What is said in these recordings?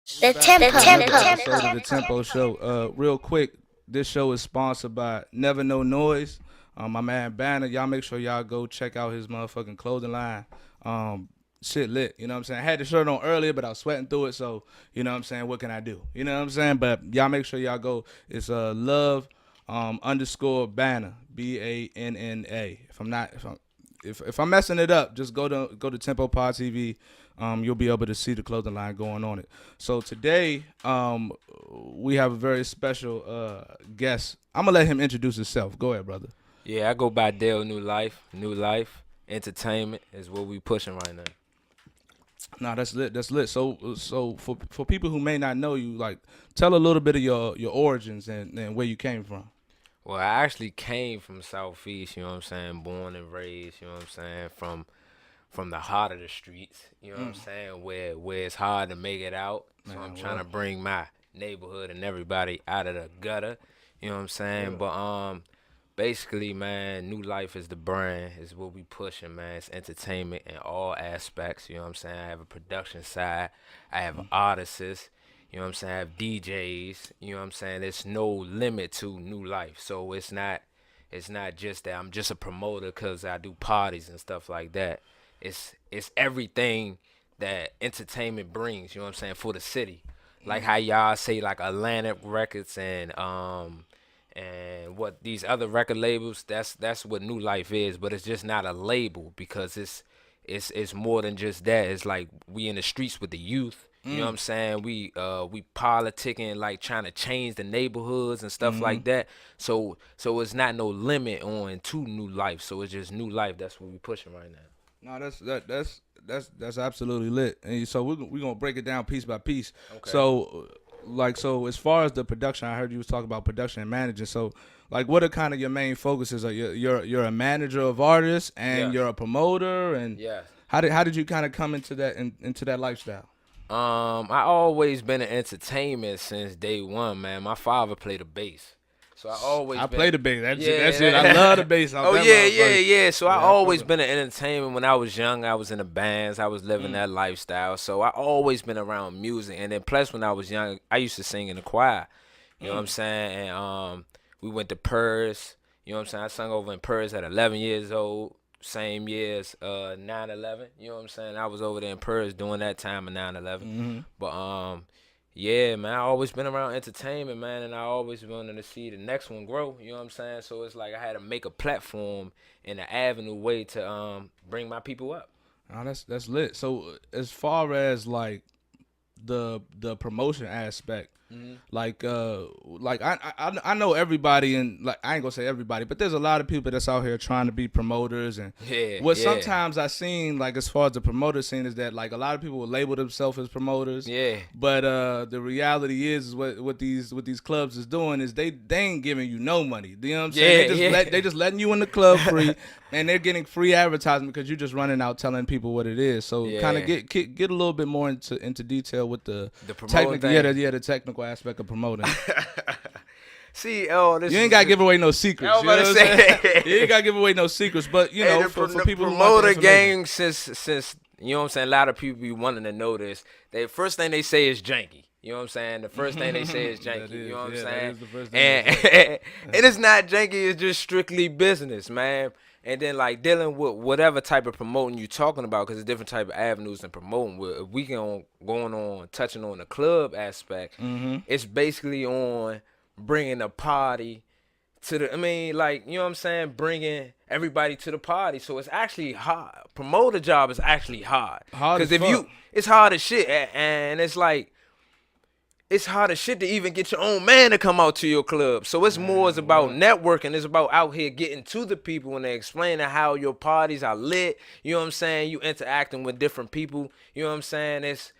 The tempo. Another episode of the Tempo Show. Real quick, this show is sponsored by Never No Noise. My man Banner, y'all make sure y'all go check out his motherfucking clothing line. Shit lit, you know what I'm saying? I had the shirt on earlier, but I was sweating through it, so you know what I'm saying? What can I do? You know what I'm saying? But y'all make sure y'all go. It's love underscore Banner, BANNA. If I'm messing it up, just go to Tempo Pod TV. You'll be able to see the clothing line going on it. So today, we have a very special guest. I'm gonna let him introduce himself. Go ahead, brother. Yeah, I go by Dalenewlyfe. New life, entertainment is what we pushing right now. Nah, that's lit. That's lit. So for people who may not know you, like, tell a little bit of your origins and where you came from. Well, I actually came from Southeast, you know what I'm saying, born and raised, you know what I'm saying, from the heart of the streets, you know what I'm saying, where it's hard to make it out. So Man, I'm trying to well. bring my neighborhood and everybody out of the gutter, you know what I'm saying. But basically, man, New Life is the brand, is what we pushing, man. It's entertainment in all aspects, you know what I'm saying. I have a production side, I have artists, you know what I'm saying, I have DJs, you know what I'm saying. There's no limit to New Life. So it's not just that I'm just a promoter because I do parties and stuff like that. It's everything that entertainment brings, you know what I'm saying, for the city. Like how y'all say like Atlantic Records and what these other record labels, that's what New Life is, but it's just not a label because it's more than just that. It's like we in the streets with the youth. You know what I'm saying? We politicking, like trying to change the neighborhoods and stuff like that. So it's not no limit on to New Life. So it's just New Life. That's what we pushing right now. No, that's absolutely lit. And so we're gonna break it down piece by piece. Okay. So as far as the production, I heard you was talking about production and managing. So like, what are kind of your main focuses? Are you're a manager of artists and Yes. you're a promoter, and Yes. how did you kind of come into that lifestyle? I always been in entertainment since day one, man. My father played the bass. So I always I been play the bass. That's Yeah, that's it. I love the bass. Oh yeah. So I I fuck always with been in entertainment. When I was young, I was in the bands. I was living Mm. that lifestyle. So I always been around music. And then plus, when I was young, I used to sing in the choir. You know what I'm saying? And we went to Paris. You know what I'm saying? I sung over in Paris at 11 years old. Same year as 9/11. You know what I'm saying? I was over there in Paris during that time of 9/11. Mm-hmm. But yeah, man, I always been around entertainment, man, and I always wanted to see the next one grow. You know what I'm saying? So it's like I had to make a platform and an avenue way to bring my people up. Oh, that's lit. So as far as like the promotion aspect, like I know everybody, and like I ain't gonna say everybody, but there's a lot of people that's out here trying to be promoters. And Yeah, what yeah, sometimes I seen, like, as far as the promoter scene, is that like a lot of people will label themselves as promoters. yeah, But the reality is what these clubs is doing is they ain't giving you no money. You know what I'm saying? Yeah, They just letting you in the club free, and they're getting free advertisement because you're just running out telling people what it is. So kind yeah. of get a little bit more into detail with the The promoting technical, thing. the technical aspect of promoting. See, oh, this You ain't is gotta give away no secrets. I was about to you know what I'm saying? say. You ain't gotta give away no secrets, but you Hey, know, the for the people who want promoter the information. gang, since you know what I'm saying, a lot of people be wanting to know this. The first thing they say is janky. You know what I'm saying? The first thing they say is janky. That You is, know what I'm yeah, that saying? is the first thing they And and it's not janky. It's just strictly business, man. And then like dealing with whatever type of promoting you talking about, because there's different type of avenues in promoting. If we can going on touching on the club aspect, it's basically on bringing a party to the, I mean, like, you know what I'm saying, bringing everybody to the party. So it's actually hard. Promoter job is actually hard. Hard as Because if you, fuck. it's hard as shit, and it's like, it's hard as shit to even get your own man to come out to your club. So it's more is about networking. It's about out here getting to the people and they explaining how your parties are lit. You know what I'm saying? You interacting with different people. You know what I'm saying? It's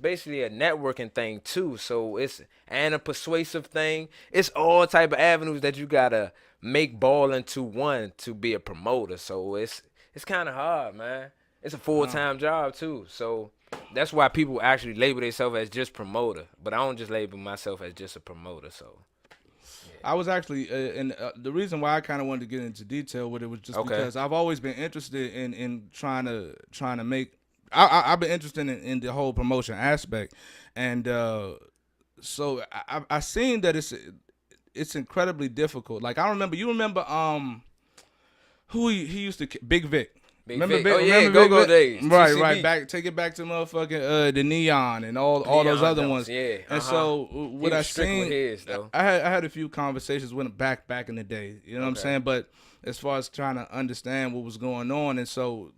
basically a networking thing too. So it's and a persuasive thing. It's all type of avenues that you gotta make ball into one to be a promoter. So it's kind of hard, man. It's a full-time job too. So that's why people actually label themselves as just promoter. But I don't just label myself as just a promoter. So I was actually, and the reason why I kind of wanted to get into detail with it was just Okay. because I've always been interested in trying to make I've been interested in the whole promotion aspect, and so I seen that it's incredibly difficult. Like you remember who he used to Big Vic. Big Remember Vic. Big, Oh yeah, remember Go Big Vic? Days. Right, TCB. right. Take it back to motherfucking the Neon and all those Neon other Jones, ones. yeah, And so He what I was strict with seen, his, though. I had a few conversations with him back in the day. You know what I'm Okay. saying? But as far as trying to understand what was going on, and so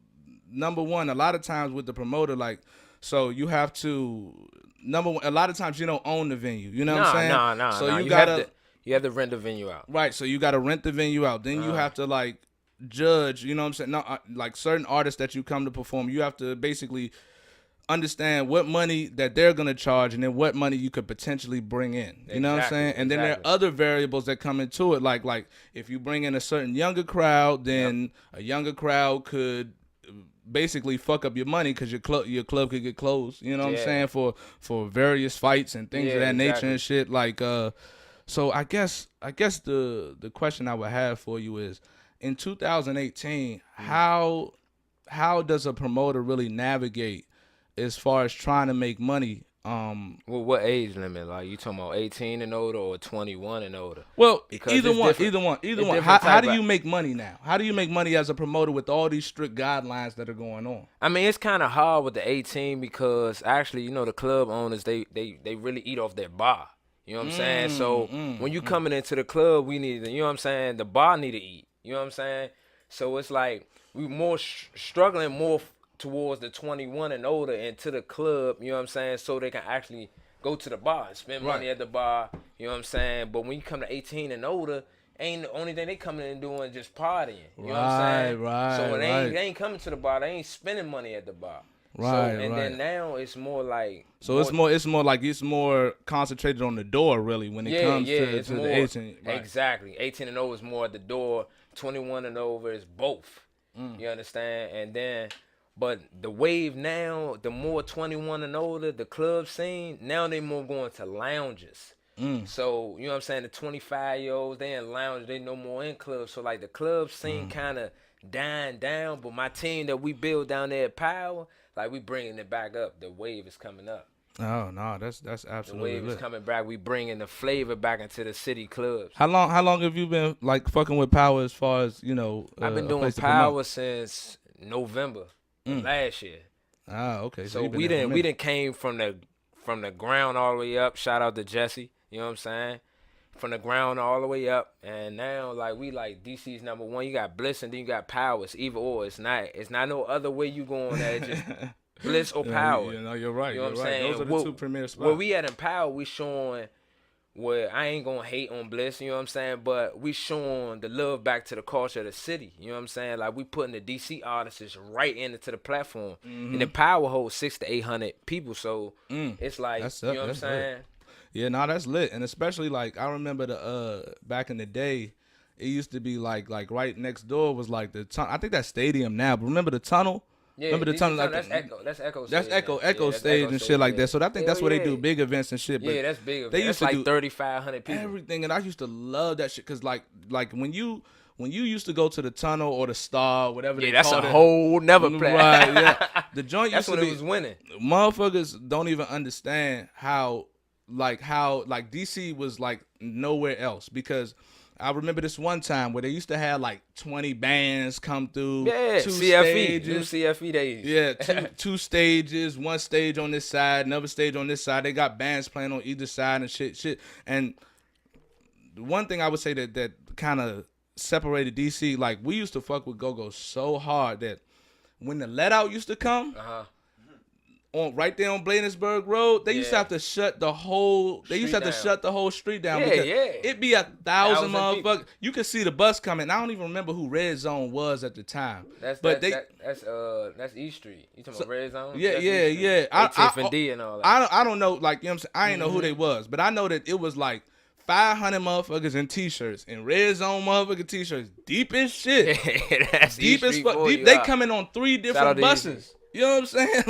number one, a lot of times with the promoter, like, so you have to number one. A lot of times you don't own the venue. You know what I'm saying? Nah. So you gotta you have to rent the venue out. right. So you gotta rent the venue out. Then you have to like judge. You know what I'm saying? No, like certain artists that you come to perform, you have to basically understand what money that they're gonna charge, and then what money you could potentially bring in. You know what I'm saying? And then there are other variables that come into it, like if you bring in a certain younger crowd, then a younger crowd could basically fuck up your money because your club could get closed. You know what I'm saying? For various fights and things of that nature and shit. Like so I guess the question I would have for you is, in 2018, how does a promoter really navigate as far as trying to make money? Well, what age limit? Like, you talking about 18 and older or 21 and older? Well, Because either it's one. different How type do of- you make money now? How do you make money as a promoter with all these strict guidelines that are going on? I mean, it's kind of hard with the 18 because actually, the club owners, they really eat off their bar. You know what I'm saying? So when you coming into the club, we need, you know what I'm saying? The bar need to eat. You know what I'm saying? So it's like we more struggling more towards the 21 and older into the club. You know what I'm saying? So they can actually go to the bar and spend money at the bar. You know what I'm saying? But when you come to 18 and older, ain't the only thing they coming in and doing just partying. You know what I'm saying? Right. So they ain't coming to the bar. They ain't spending money at the bar. Right. So, and then now it's more like. So it's more concentrated on the door, really, when it comes to the 18. Right. Exactly. 18 and over is more at the door. 21 and over is both. You understand? And then, but the wave now, the more 21 and older, the club scene, now they more going to lounges. So, you know what I'm saying? The 25-year-olds, they in lounge, they no more in clubs. So, like, the club scene kind of dying down. But my team that we build down there at Power, like, we bringing it back up. The wave is coming up. Oh no, that's absolutely The wave lit. is coming back. We bringing the flavor back into the city clubs. How long have you been like fucking with Power as far as I've been a doing place to promote? Power since November of last year. Ah, okay. So you've been we there for a didn't minute. came from the ground all the way up. Shout out to Jesse. You know what I'm saying? From the ground all the way up, and now like we like DC's number one. You got Bliss and then you got Power. It's either or. It's not no other way you going at it. Just Bliss or Power. You know, you're right. You know what I'm you're right. saying? Those are the two premier spots. Where we at in Power, we showing where I ain't gonna hate on Bliss, you know what I'm saying? But we showing the love back to the culture of the city, you know what I'm saying? Like we putting the DC artists right into the platform. And the Power holds 600 to 800 people, so it's like, That's you know what I'm that's saying? lit. Yeah, no, that's lit. And especially like I remember the back in the day, it used to be like right next door was like the tunnel. I think that's Stadium now, but remember the tunnel? Yeah, remember the DC tunnel? Like that's Echo. That's Echo. that's Stage, Echo man. Yeah, that's Stage Echo and Stage, shit like yeah. that. So I think that's Hell where they do yeah. big events and shit. But Yeah, that's big. They That's used to like do 3,500 people. everything, and I used to love that shit because like when you used to go to the tunnel or the Star, whatever. Yeah, they that's a called it. whole never play. Right, yeah. The joint That's used when to it be, was winning. motherfuckers don't even understand how DC was like nowhere else, because I remember this one time where they used to have like 20 bands come through. Yeah, two CFE. New stages. CFE days. Yeah, two stages, one stage on this side, another stage on this side. They got bands playing on either side and shit. And the one thing I would say that kind of separated DC, like we used to fuck with Go-Go so hard that when the let out used to come, on right there on Bladensburg Road, they used to have to shut the whole. They used to have to Street shut the whole street down Yeah, because yeah. it'd be 1,000 people. motherfuckers. You could see the bus coming. I don't even remember who Red Zone was at the time. That's East Street. You talking about Red Zone? Yeah, That's yeah, East Street. yeah. ATF and D and all that. I don't know, like, you know what I'm saying? I didn't know who they was, but I know that it was like 500 motherfuckers in t-shirts, in Red Zone motherfucking t-shirts, deep as shit. That's Deep East as Street fuck. for Deep, you, they huh? coming on 3 Shout out different to buses. Easy. You know what I'm saying?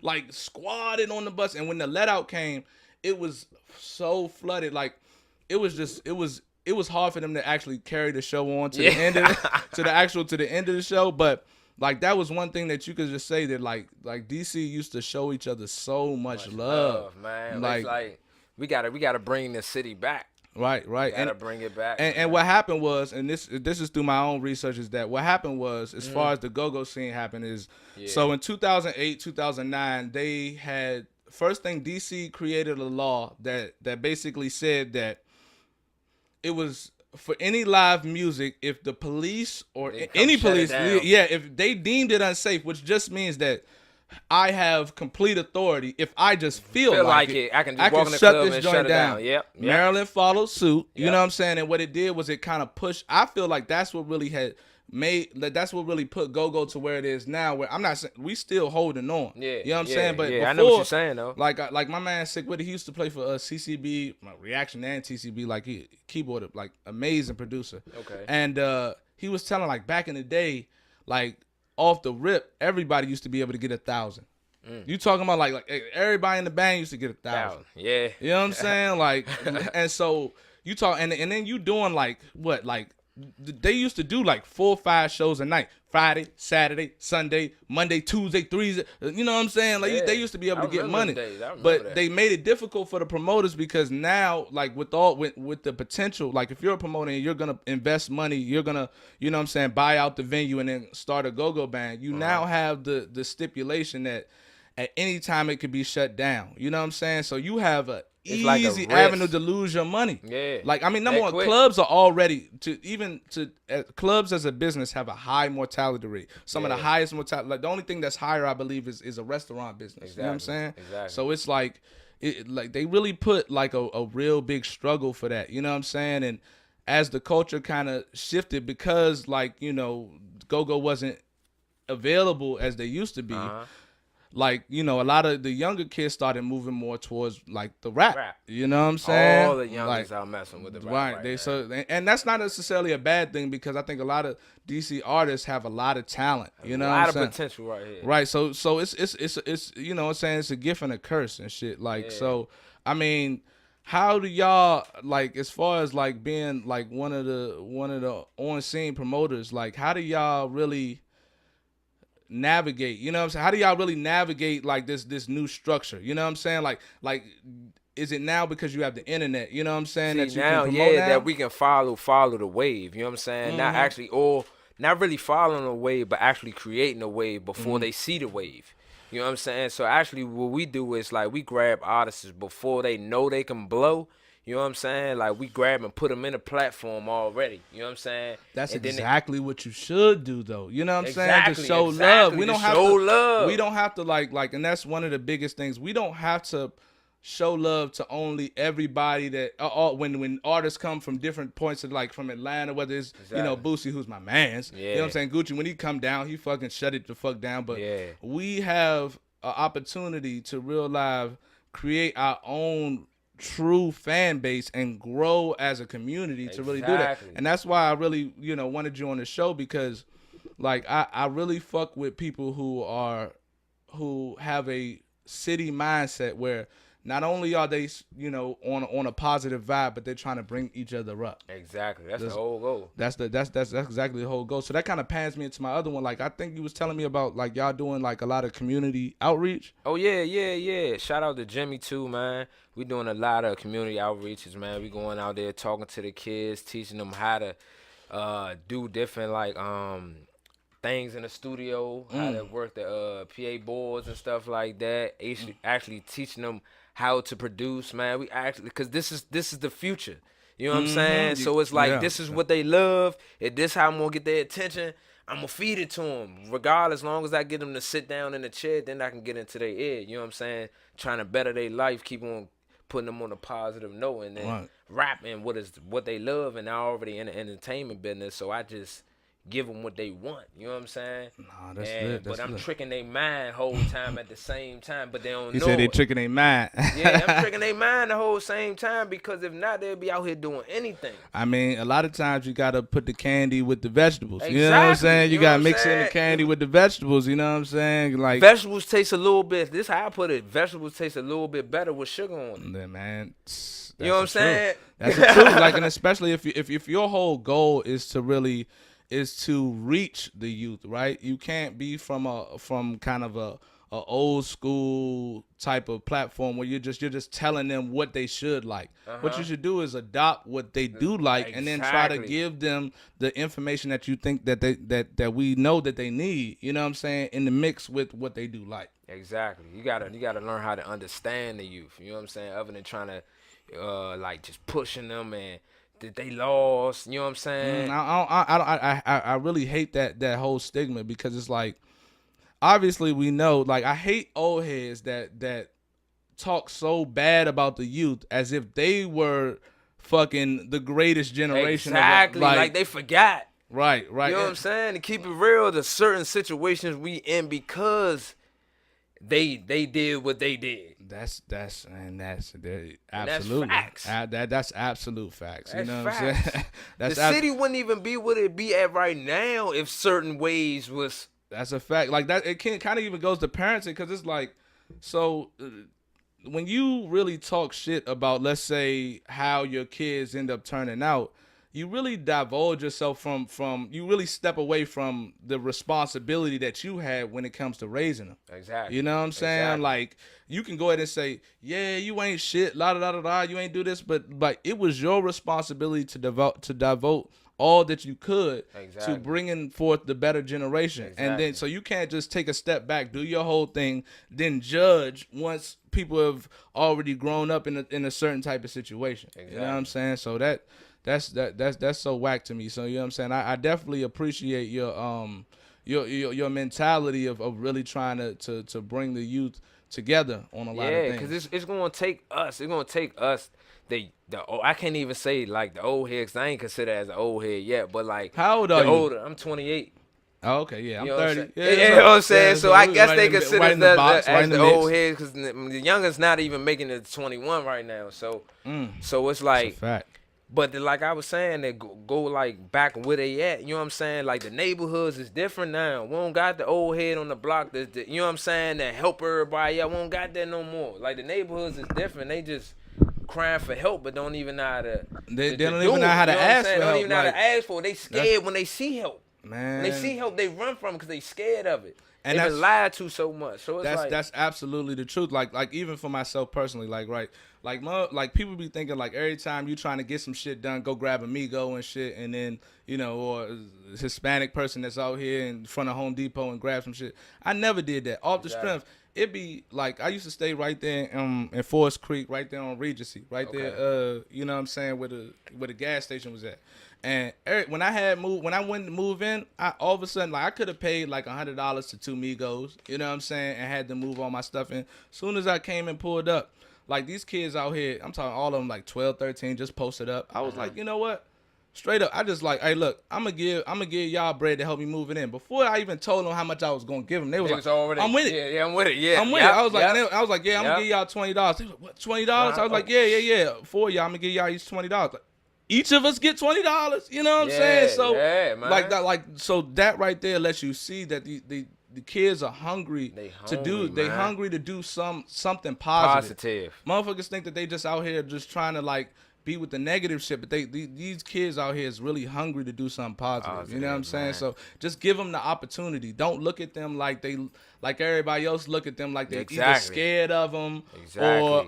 Like squatted on the bus. And when the let out came, it was so flooded. Like it was hard for them to actually carry the show on to the end of to the end of the show. But like that was one thing that you could just say that like DC used to show each other so much love, man. Like, It's like we gotta bring the city back. right, Gotta bring it back. And what happened was, and this is through my own research, is that what happened was, as far as the go-go scene happened, is so in 2008, 2009, they had first thing DC created a law that basically said that it was for any live music, if the police or any police, if they deemed it unsafe, which just means that I have complete authority. If I just feel like it, I can just walk in the club and shut it down. Yep. Maryland followed suit. You know what I'm saying? And what it did was it kind of pushed. I feel like that's what really had that's what really put go-go to where it is now. Where I'm not saying we still holding on. Yeah. You know what I'm saying? But before, I know what you're saying though. Like my man Sick Witty, he used to play for CCB, Reaction and TCB. Like he keyboarded, like amazing producer. Okay. And he was telling like back in the day, like off the rip, everybody used to be able to get 1,000. You talking about like everybody in the band used to get 1,000. Yeah. You know what I'm saying? Like, and so you talk, and then you doing like what, like they used to do like 4 or 5 shows a night, Friday, Saturday, Sunday, Monday, Tuesday, Thursday. You know what I'm saying? Like they used to be able to get money, but they made it difficult for the promoters because now, like with the potential, like if you're a promoter and you're gonna invest money, you're gonna, you know what I'm saying, buy out the venue and then start a go-go band. You now have the stipulation that at any time it could be shut down. You know what I'm saying? So you have a easy avenue to lose your money. Yeah. Like, I mean, number one, clubs are already clubs as a business have a high mortality rate. Some of the highest mortality. Like the only thing that's higher, I believe, is a restaurant business. Exactly. You know what I'm saying? Exactly. So it's like, they really put like a real big struggle for that. You know what I'm saying? And as the culture kind of shifted, because like, you know, go-go wasn't available as they used to be. Like, you know, a lot of the younger kids started moving more towards like the rap. You know what I'm saying? All the youngsters are messing with the rap. Right. And that's not necessarily a bad thing because I think a lot of DC artists have a lot of talent. You know, a lot of potential right here. Right. So it's you know what I'm saying, it's a gift and a curse and shit. Like so, I mean, how do y'all, like, as far as like being like one of the on scene promoters, like how do y'all really navigate, you know what I'm saying? How do y'all really navigate like this new structure? You know what I'm saying? Like is it now because you have the internet, you know what I'm saying? See, that you now, can promote now? That we can follow the wave, you know what I'm saying? Not actually, or not really following a wave, but actually creating a wave before they see the wave. You know what I'm saying? So actually what we do is like we grab artists before they know they can blow. You know what I'm saying? Like, we grab and put them in a platform already. You know what I'm saying? That's exactly what you should do, though. You know what I'm saying? To show love. We don't have love. We don't have to, like, and that's one of the biggest things. We don't have to show love to only everybody that, when artists come from different points of, like, from Atlanta, whether it's, you know, Boosie, who's my mans. You know what I'm saying? Gucci, when he come down, he fucking shut it the fuck down. But we have an opportunity to real live create our own true fan base and grow as a community to really do that. And that's why I really, you know, wanted you on the show because like I really fuck with people who have a city mindset where not only are they, you know, on a positive vibe, but they're trying to bring each other up. Exactly. That's the whole goal. That's exactly the whole goal. So that kind of pans me into my other one. Like, I think you was telling me about, like, y'all doing, like, a lot of community outreach. Oh, yeah. Shout out to Jimmy, too, man. We doing a lot of community outreaches, man. We going out there talking to the kids, teaching them how to do different, like, things in the studio, how to work the PA boards and stuff like that. Actually teaching them how to produce, man. We actually, because this is the future. You know what I'm saying? So it's like, this is what they love. If this how I'm going to get their attention, I'm going to feed it to them. Regardless, as long as I get them to sit down in the chair, then I can get into their ear. You know what I'm saying? Trying to better their life, keep on putting them on a positive note, and then rapping what they love, and they're already in the entertainment business. So I just give them what they want. You know what I'm saying? Nah, that's good. But I'm tricking their mind whole time at the same time, but they don't know. He said they tricking their mind. Yeah, I'm tricking their mind the whole same time because if not, they'll be out here doing anything. I mean, a lot of times you got to put the candy with the vegetables. Exactly. You know what I'm saying? You got to mix in the candy with the vegetables. You know what I'm saying? Like, vegetables taste a little bit, this is how I put it, vegetables taste a little bit better with sugar on it. Yeah, man. You know what I'm saying? That's the truth. Like, and especially if your whole goal is to really is to reach the youth, right? You can't be from kind of a old school type of platform where you're just telling them what they should like. What you should do is adopt what they do like, and then try to Exactly. give them the information that you think that we know that they need. You know what I'm saying? In the mix with what they do like. Exactly. You gotta learn how to understand the youth. You know what I'm saying? Other than trying to like just pushing them and that they lost. You know what I'm saying? I really hate that whole stigma, because it's like, obviously we know, like, I hate old heads that talk so bad about the youth as if they were fucking the greatest generation. Exactly. Like they forgot. Right. You know what I'm saying? To keep it real, there's certain situations we in because they did what they did. That's absolutely facts. That's absolute facts. That's you know facts. what I'm saying? The city wouldn't even be what it be at right now if certain ways was. That's a fact. Like that, it can kind of even goes to parenting, because it's like, so when you really talk shit about, let's say, how your kids end up turning out, you really divulge yourself from you really step away from the responsibility that you had when it comes to raising them. Exactly. You know what I'm saying? Exactly. Like, you can go ahead and say, yeah, you ain't shit, la da da da da, you ain't do this, but like, it was your responsibility to devote all that you could to bringing forth the better generation. And then, so you can't just take a step back, do your whole thing, then judge once people have already grown up in a certain type of situation. You know what I'm saying? So that's so whack to me. So you know what I'm saying? I definitely appreciate your mentality of really trying to bring the youth together on a lot of things. Yeah, because it's gonna take us. It's gonna take us. I can't even say like the old head, 'cause I ain't considered as an old head yet. But like, how old are you? Older. I'm 28. Oh, okay, yeah, I'm You know 30. Yeah, you know what I'm saying? So I guess they consider right that box, as the the old head, because the youngest not even making it to 21 right now. So so it's like, That's a fact. but like I was saying, they go like back where they at. You know what I'm saying? Like the neighborhoods is different now. We don't got the old head on the block that you know what I'm saying, that help everybody out. We don't got that no more. Like the neighborhoods is different. They just crying for help, but don't even know how to. They don't even know how to ask for help. They don't even know how like, to ask for it. They scared when they see help. Man, When they see help, they run from it because they scared of it. And They've been lied to so much. So it's that's absolutely the truth. Like even for myself personally, like people be thinking like every time you trying to get some shit done, go grab Amigo and shit, and then or a Hispanic person that's out here in front of Home Depot and grab some shit. I never did that. Off the strength, it be like I used to stay right there in Forest Creek, right there on Regency, right there. You know what I'm saying, where the gas station was at. And when I went to move in, all of a sudden, like, I could have paid like $100 to two Migos, you know what I'm saying, and had to move all my stuff in. As soon as I came and pulled up, like, these kids out here, I'm talking all of them like 12, 13, just posted up. I was like, you know what? Straight up, I just like, hey, look, I'm gonna give y'all bread to help me move it in. Before I even told them how much I was gonna give them, they was like, already, I'm with it. Yeah, I'm with it. Yeah, I'm with it. I was like, yeah, I'm gonna give y'all $20. They was like, what, $20? I was like, yeah. For y'all, I'm gonna give y'all each $20. Like, each of us get $20. You know what I'm saying? So man. so that right there lets you see that the kids are hungry, to do something positive. Motherfuckers think that they just out here just trying to like be with the negative shit, but these kids out here is really hungry to do something positive. You know what I'm saying? So just give them the opportunity. Don't look at them like everybody else look at them, like they either scared of them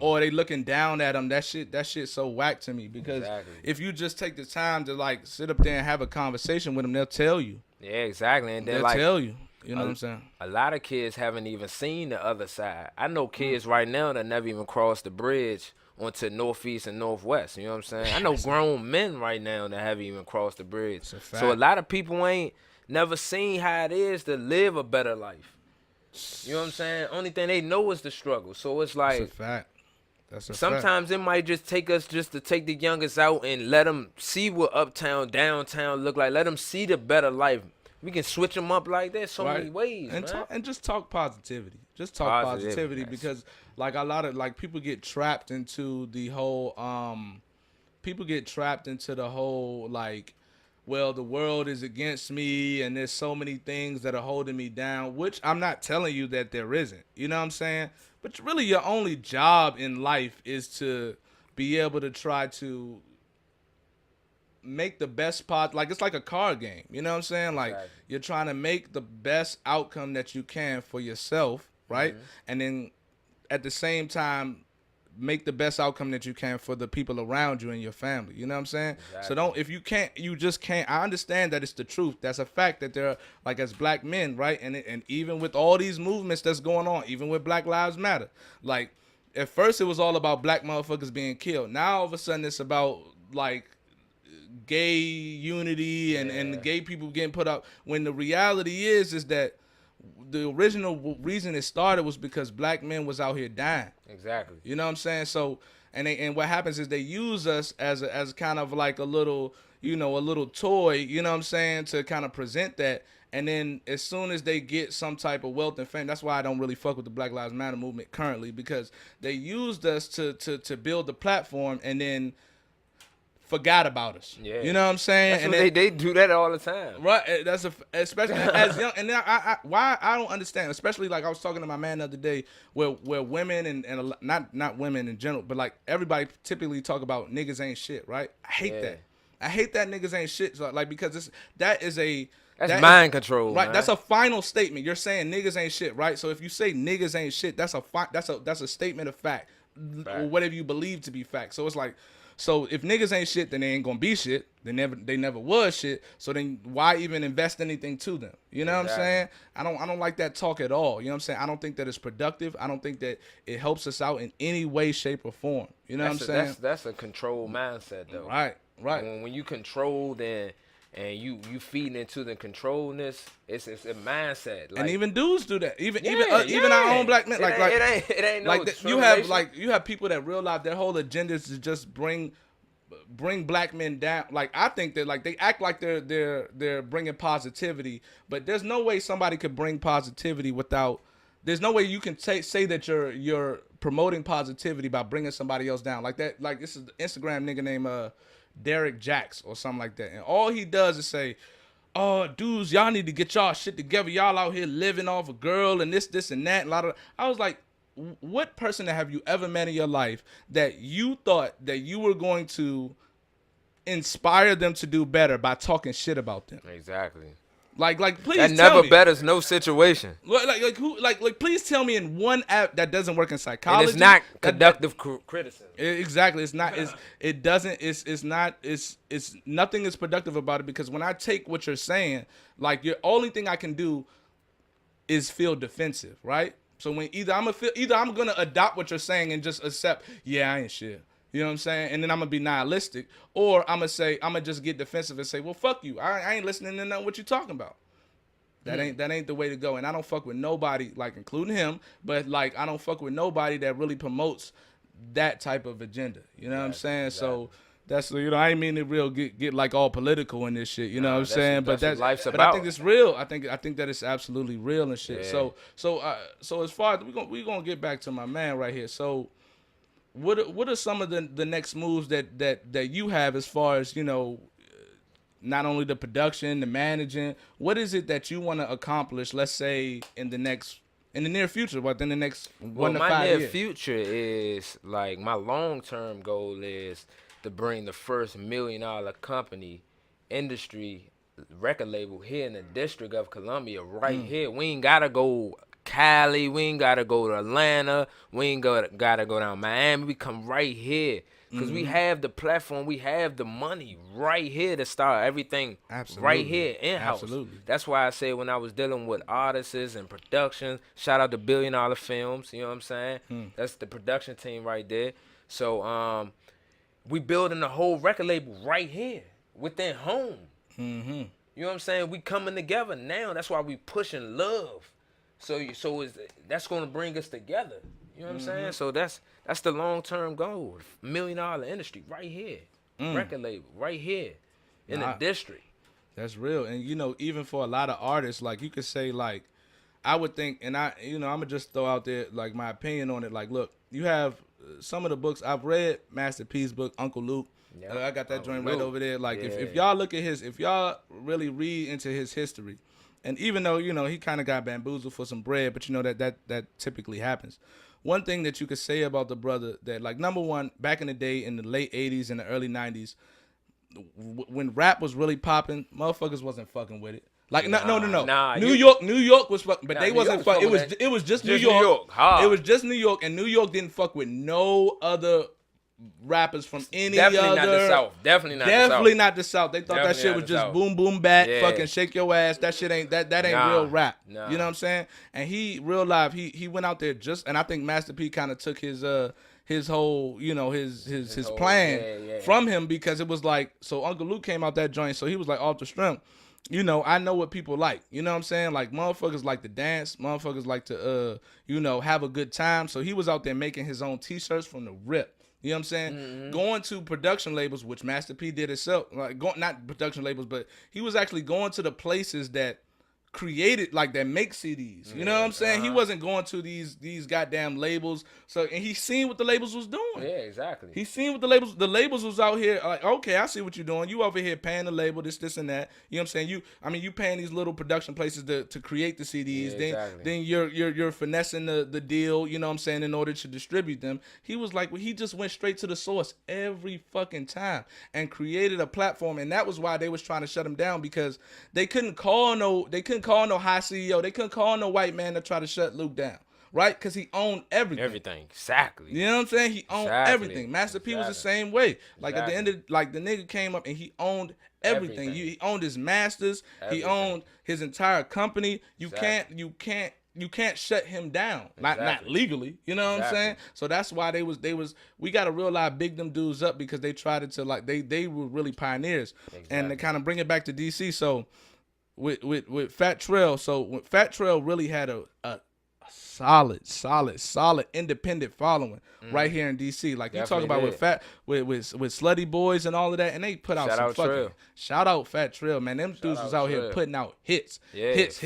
or they looking down at them. That shit's so whack to me, because if you just take the time to like sit up there and have a conversation with them, they'll tell you. Yeah, exactly. And then they'll tell you. You know what I'm saying? A lot of kids haven't even seen the other side. I know kids right now that never even crossed the bridge onto Northeast and Northwest. You know what I'm saying? I know grown men right now that haven't even crossed the bridge. So a lot of people ain't never seen how it is to live a better life. You know what I'm saying? Only thing they know is the struggle. So it's like, that's a fact. That's a sometimes fact. It might just take us just to take the youngest out and let them see what uptown, downtown look like. Let them see the better life. We can switch them up like that so many ways, and man. And just talk positivity. Just talk positivity, because like a lot of like people get trapped into the whole like, well, the world is against me and there's so many things that are holding me down, which I'm not telling you that there isn't. You know what I'm saying? But really your only job in life is to be able to try to make the best pot. Like it's like a card game. You know what I'm saying? Like Exactly. you're trying to make the best outcome that you can for yourself, right? And then at the same time, make the best outcome that you can for the people around you and your family. You know what I'm saying? Exactly. So don't, if you can't, you just can't. I understand that it's the truth. That's a fact that there are, like, as black men, right? And even with all these movements that's going on, even with Black Lives Matter, like at first it was all about black motherfuckers being killed. Now all of a sudden it's about like gay unity and gay people getting put up, when the reality is that the original reason it started was because black men was out here dying. Exactly. You know what I'm saying? So, and what happens is they use us as kind of like a little, a little toy, you know what I'm saying, to kind of present that. And then as soon as they get some type of wealth and fame, that's why I don't really fuck with the Black Lives Matter movement currently, because they used us to build the platform and then forgot about us. Yeah. You know what I'm saying? That's and what they do that all the time. Right, that's especially as young, and then why I don't understand, especially like I was talking to my man the other day, where women and not women in general, but like everybody typically talk about niggas ain't shit, right? I hate that. I hate that niggas ain't shit, so, like, because that's mind control, right? Man. That's a final statement. You're saying niggas ain't shit, right? So if you say niggas ain't shit, that's a statement of fact, or whatever you believe to be fact. So it's like, so if niggas ain't shit, then they ain't gonna be shit. They never was shit. So then why even invest anything to them? You know what I'm saying? I don't like that talk at all. You know what I'm saying? I don't think that it's productive. I don't think that it helps us out in any way, shape, or form. You know what I'm saying? That's a control mindset, though. Right. When you control, then and you feeding into the controlness, it's a mindset. Like, and even dudes do that. Even our own black men. It ain't no like you have people that realize their whole agenda is to just bring black men down. Like, I think that, like, they act like they're bringing positivity, but there's no way somebody could bring positivity without. There's no way you can say that you're promoting positivity by bringing somebody else down like that. Like, this is the Instagram nigga named Derek Jacks or something like that, and all he does is say, "Oh, dudes, y'all need to get y'all shit together. Y'all out here living off a girl and this and that." And a lot of. I was like, what person have you ever met in your life that you thought that you were going to inspire them to do better by talking shit about them? Exactly. Like, please. That never betters no situation. Like, please tell me in one app that doesn't work in psychology. And it's not conductive criticism. Exactly. It's not. It doesn't. It's not. It's nothing is productive about it, because when I take what you're saying, like, your only thing I can do is feel defensive, right? So when either I'm gonna adopt what you're saying and just accept, yeah, I ain't shit. You know what I'm saying? And then I'm gonna be nihilistic, or I'm gonna just get defensive and say, well, fuck you. I ain't listening to nothing what you talking about. That ain't the way to go. And I don't fuck with nobody, like, including him, but like, I don't fuck with nobody that really promotes that type of agenda. You know what I'm saying? Exactly. So that's, I ain't mean to real get like all political in this shit. You know what I'm saying? But that's life's but about. I think it's real. I think that it's absolutely real and shit. Yeah. So as far as we gonna get back to my man right here. So what are some of the next moves that you have, as far as, not only the production, the managing? What is it that you want to accomplish, let's say in the near future, within the next 1 to 5 years? My near future is, like, my long-term goal is to bring the first $1 million company industry record label here in the District of Columbia, right here. We ain't gotta go Cali, we ain't gotta go to Atlanta, we ain't gotta go down Miami. We come right here, because we have the platform, we have the money right here to start everything. Absolutely. Right here in-house. Absolutely. That's why I say, when I was dealing with artists and production, shout out to $1 Billion Films, you know what I'm saying? That's the production team right there. So we building the whole record label right here within home. Mm-hmm. You know what I'm saying? We coming together now. That's why we pushing love. So that's gonna bring us together. You know what I'm saying? So that's the long-term goal. $1 million industry right here, record label right here in the district. That's real. And even for a lot of artists, like, you could say, like, I would think, and I'm gonna just throw out there, like, my opinion on it. Like, look, you have some of the books I've read, Master P's book, Uncle Luke. Yep. I got that Uncle joint Luke. right over there. Like, Yeah. if y'all look at if y'all really read into his history, and even though, he kind of got bamboozled for some bread, but that typically happens. One thing that you could say about the brother, that, like, number one, back in the day, in the late 80s and the early 90s, when rap was really popping, motherfuckers wasn't fucking with it. Like no. Nah, New York was fucking, but Nah, they New wasn't York fucking. was It was just New Just New York. York, hard. It was just New York, and New York didn't fuck with no other rappers from any Definitely other. not the South. Definitely Not the South. They thought that Definitely shit not was the just South. boom boom bat, Yeah. fucking shake your ass. That shit ain't that ain't Nah, real rap. nah. You know what I'm saying? And he real live. He went out there just, and I think Master P kind of took his whole his whole- plan yeah. from him, because it was like, so Uncle Luke came out that joint, so he was like off the strength. I know what people like. You know what I'm saying? Like, motherfuckers like to dance. Motherfuckers like to, have a good time. So he was out there making his own T-shirts from the rip. You know what I'm saying? Mm-hmm. Going to production labels, which Master P did himself. Like, not production labels, but he was actually going to the places that created, like, that make CDs. You know what I'm saying? He wasn't going to these goddamn labels. So, and he seen what the labels was doing. Yeah, exactly. He seen what the labels was out here like, okay, I see what you're doing. You over here paying the label, this and that. You know what I'm saying? You paying these little production places to create the CDs. Yeah, then exactly. then you're finessing the deal, you know what I'm saying, in order to distribute them. He was like, well, he just went straight to the source every fucking time and created a platform, and that was why they was trying to shut him down, because they couldn't call no high CEO. They couldn't call no white man to try to shut Luke down. Right? Because he owned everything. Everything. Exactly. You know what I'm saying? He owned Exactly. everything. Master P was the same way. Like, at the end of, like, the nigga came up and he owned everything. He owned his masters. He owned his entire company. You can't shut him down. Not legally. You know what I'm saying? So that's why we gotta real life big them dudes up, because they tried to, like, they were really pioneers. And to kind of bring it back to DC, so with Fat Trail, Fat Trail really had a solid independent following right here in DC. Like, you talk about with Slutty Boys and all of that, and they put out shout out Fat Trail, man. Them dudes was out here putting out hits. Hits,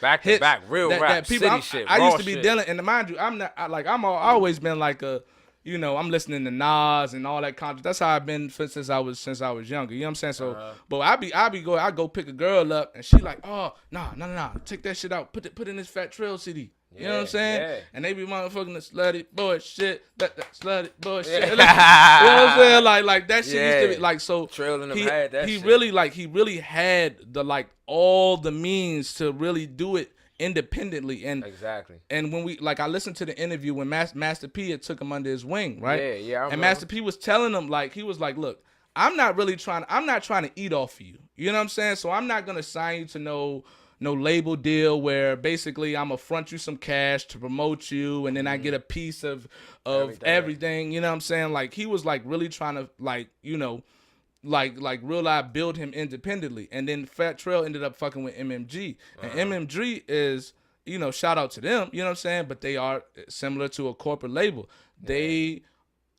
back to back, real rap, city shit. I used to be dealing, and mind you, I've always been like a, I'm listening to Nas and all that content. That's how I've been since I was younger. You know what I'm saying? So, but I go pick a girl up, and she like, oh, nah, take that shit out. Put in this Fat Trail CD. You know what I'm saying? Yeah. And they be motherfucking the slutty boy shit, that slutty boy shit. You know what I'm saying? Like that shit used to be like, so Trail in them had that he shit. he really had the, like, all the means to really do it independently. And exactly. And when I listened to the interview when Master P had took him under his wing, right? Yeah. And Master P was telling him, like, he was like, look, I'm not trying to eat off of you. You know what I'm saying? So I'm not gonna sign you to no label deal where basically I'm gonna front you some cash to promote you, and then I get a piece of everything. You know what I'm saying? Like, he was, like, really trying to, like, like real life build him independently. And then Fat Trail ended up fucking with MMG. And MMG is, shout out to them, you know what I'm saying? But they are similar to a corporate label. They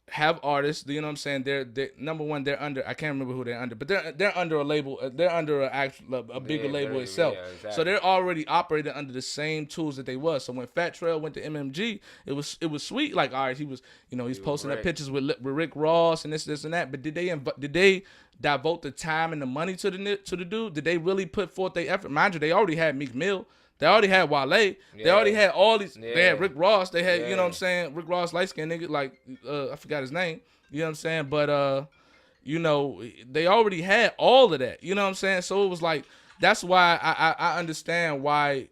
have artists, you know what I'm saying? They're number one, they're under, I can't remember who they're under, but they're under a label, they're under a bigger label itself. Yeah, exactly. So they're already operating under the same tools that they was. So when Fat Trail went to MMG, it was sweet. Like, all right, he was, he's posting the pictures with Rick Ross and this and that. But did they devote the time and the money to the dude? Did they really put forth their effort? Mind you, they already had Meek Mill. They already had Wale. They already had all these. Yeah. They had Rick Ross. They had, you know what I'm saying, Rick Ross, light-skinned nigga, like, I forgot his name. You know what I'm saying? But, they already had all of that. You know what I'm saying? So it was like, that's why I understand why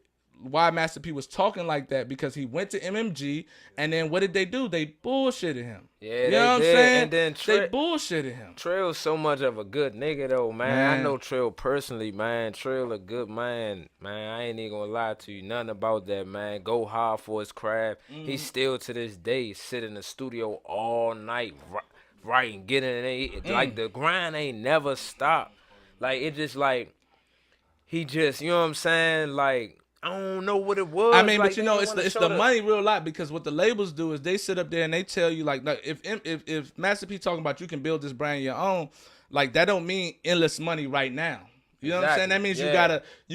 Master P was talking like that, because he went to MMG, and then what did they do? They bullshitted him. Yeah, you know what I'm saying? And then they bullshitted him. Trail's so much of a good nigga though, man. I know Trail personally, man. Trail a good man, man. I ain't even gonna lie to you, nothing about that, man. Go hard for his craft. He still to this day sit in the studio all night, writing, getting it. Like, the grind ain't never stopped. Like, it just like he just, you know what I'm saying, like. I don't know what it was. I mean, like, but it's the money real lot, because what the labels do is they sit up there and they tell you, like if Master P talking about you can build this brand your own, like, that don't mean endless money right now. You know what I'm saying? That means you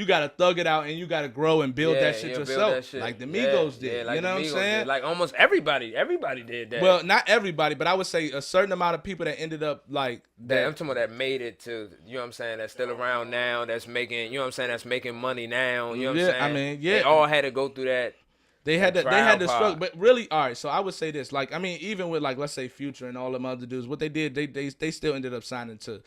gotta thug it out, and you gotta grow and build that shit yourself, like the Migos did. Like, you know what I'm saying? Did. Like, almost everybody did that. Well, not everybody, but I would say a certain amount of people that ended up like that. I'm talking about that made it to, you know what I'm saying, that's still around now, that's making, you know what I'm saying, that's making money now. You know what I'm saying? I mean, they all had to go through that. They had trial the struggle, part. but really, all right. So I would say this, like, I mean, even with like, let's say Future and all them other dudes, what they did, they still ended up signing to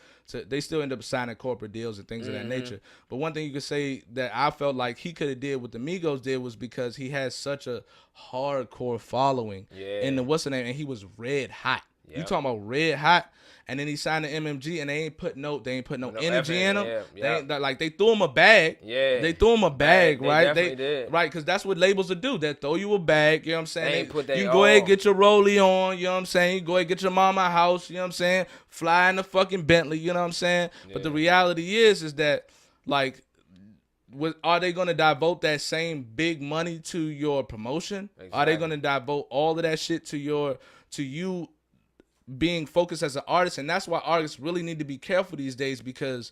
they still ended up signing corporate deals and things of that nature. But one thing you could say that I felt like he could have did what the Migos did was because he has such a hardcore following in the what's the name, and he was red hot. You talking about red hot? And then he signed the MMG, and they ain't put no energy in him. They ain't, like, they threw him a bag. They threw him a bag, right? They did. Right, because that's what labels will do. They throw you a bag. You know what I'm saying? Put you can go ahead and get your rollie on. You know what I'm saying? You go ahead and get your mama a house. You know what I'm saying? Fly in the fucking Bentley. You know what I'm saying? But the reality is that, like, are they going to devote that same big money to your promotion? Are they going to devote all of that shit to you being focused as an artist? And that's why artists really need to be careful these days, because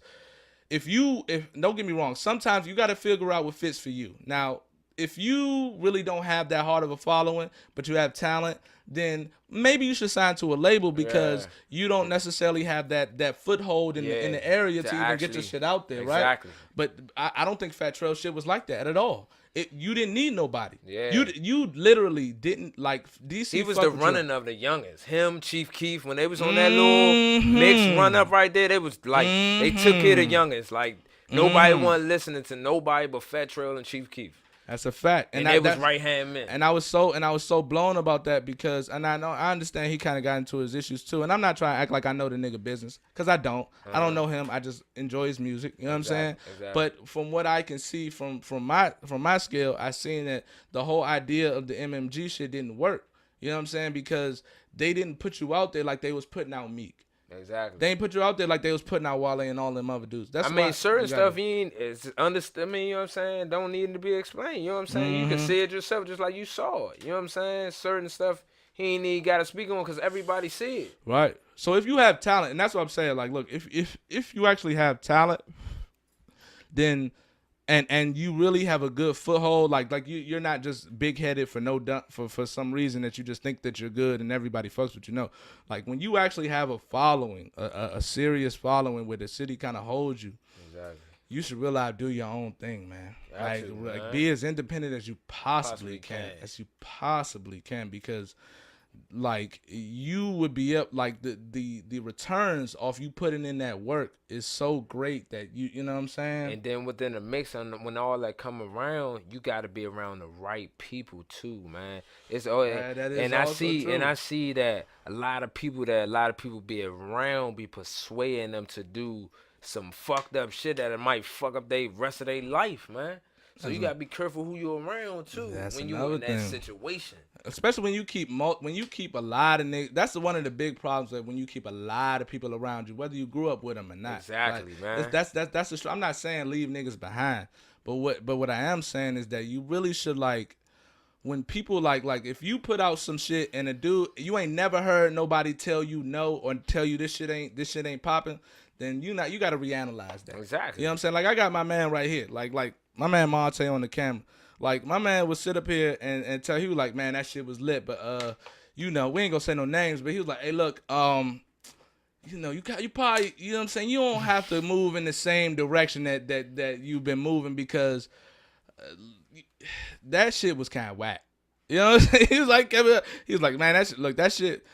if don't get me wrong, sometimes you got to figure out what fits for you. Now, if you really don't have that hard of a following, but you have talent, then maybe you should sign to a label, because you don't necessarily have that foothold in the area to even get your shit out there, right? But I don't think Fat Trail shit was like that at all. You didn't need nobody. You literally didn't, like, DC. He was the running of the youngest. Him, Chief Keef, when they was on that little mix run up right there, they was like they took care of the youngest. Like nobody wasn't listening to nobody but Fat Trail and Chief Keef. That's a fact, and they was right hand men. And I was so blown about that, because, and I understand he kind of got into his issues too. And I'm not trying to act like I know the nigga business, because I don't. I don't know him. I just enjoy his music. You know what I'm saying? But from what I can see from my scale, I seen that the whole idea of the MMG shit didn't work. You know what I'm saying? Because they didn't put you out there like they was putting out Meek. They ain't put you out there like they was putting out Wale and all them other dudes. That's certain stuff is understood. I mean, you know what I'm saying? Don't need to be explained. You know what I'm saying? You can see it yourself just like you saw it. You know what I'm saying? Certain stuff he ain't even got to speak on because everybody see it. Right. So if you have talent, and that's what I'm saying, like, look, if you actually have talent, then and you really have a good foothold, like you're not just big headed for some reason that you just think that you're good and everybody fucks with you. No, like when you actually have a following, a serious following where the city kind of holds you, you should realize do your own thing, man. Like be as independent as you possibly can, because like you would be up, like the returns off you putting in that work is so great that you know what I'm saying. And then within the mix, when all that come around, you got to be around the right people too, man. It's I see that a lot of people be around be persuading them to do some fucked up shit that might fuck up the rest of their life, man. So you gotta be careful who you're around too when you're in that situation. Especially when you keep a lot of niggas. That's one of the big problems, that when you keep a lot of people around you, whether you grew up with them or not. Exactly, man. That's I'm not saying leave niggas behind, but what I am saying is that you really should, like, when people like if you put out some shit and a dude you ain't never heard nobody tell you no or tell you this shit ain't popping, then you got to reanalyze that. Exactly. You know what I'm saying? Like I got my man right here, like my man Monte on the camera. Like my man would sit up here and tell, he was like, man, that shit was lit, but you know, we ain't gonna say no names, but he was like, hey, look, you know, you probably, you know what I'm saying, you don't have to move in the same direction that you've been moving, because that shit was kind of whack. You know what I'm saying? He was like, man, that shit.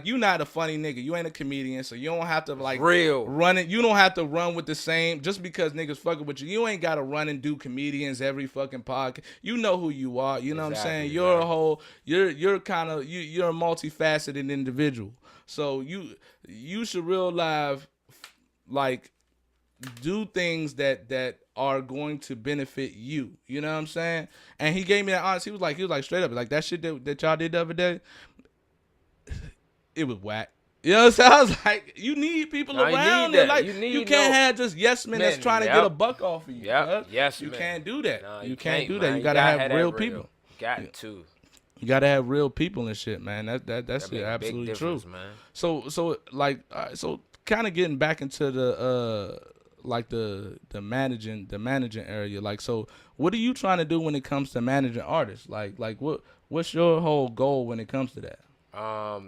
You not a funny nigga. You ain't a comedian, so you don't have to run it. You don't have to run with the same, just because niggas fucking with you. You ain't gotta run and do comedians every fucking podcast. You know who you are. You know what I'm saying? You're a whole. You're a multifaceted individual. So you should realize, like, do things that are going to benefit you. You know what I'm saying? And he gave me that honest. He was like straight up, like, that shit that y'all did the other day, it was whack. You know what I'm saying? I was like, you need people around there. Like, you can't have just yes men that's trying to get a buck off of you. Yes, you can't do that. No, you can't do that. You gotta have real people. You gotta have real people and shit, man. That's absolutely true, man. So kind of getting back into the the managing area. Like, so what are you trying to do when it comes to managing artists? Like what's your whole goal when it comes to that?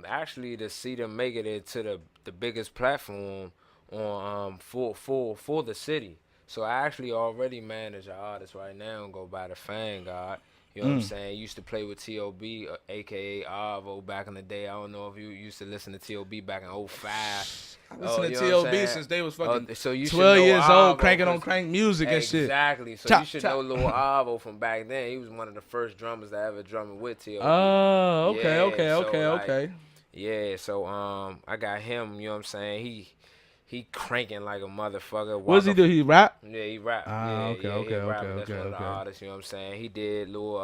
Actually, to see them make it into the biggest platform on for the city. So I actually already manage an artist right now and go by the Fan God. You know what I'm saying? Used to play with T.O.B., aka Arvo, back in the day. I don't know if you used to listen to T.O.B. back in '05. I listened to you know what I'm T.O.B. saying? since they was fucking So you should 12 know years old, Arvo, cranking on 'cause- crank music and shit. Exactly. So Chop, you should chop. know Lil Arvo from back then. He was one of the first drummers that ever drummed with T.O.B. Oh, okay, Yeah, okay, so, okay, like, okay. Yeah, so I got him, you know what I'm saying? He cranking like a motherfucker. What does he do? He rap? Yeah, he rap. Ah, Yeah, okay, yeah, okay, he a rapper. okay, That's okay, one of the okay. artists, you know what I'm saying? He did little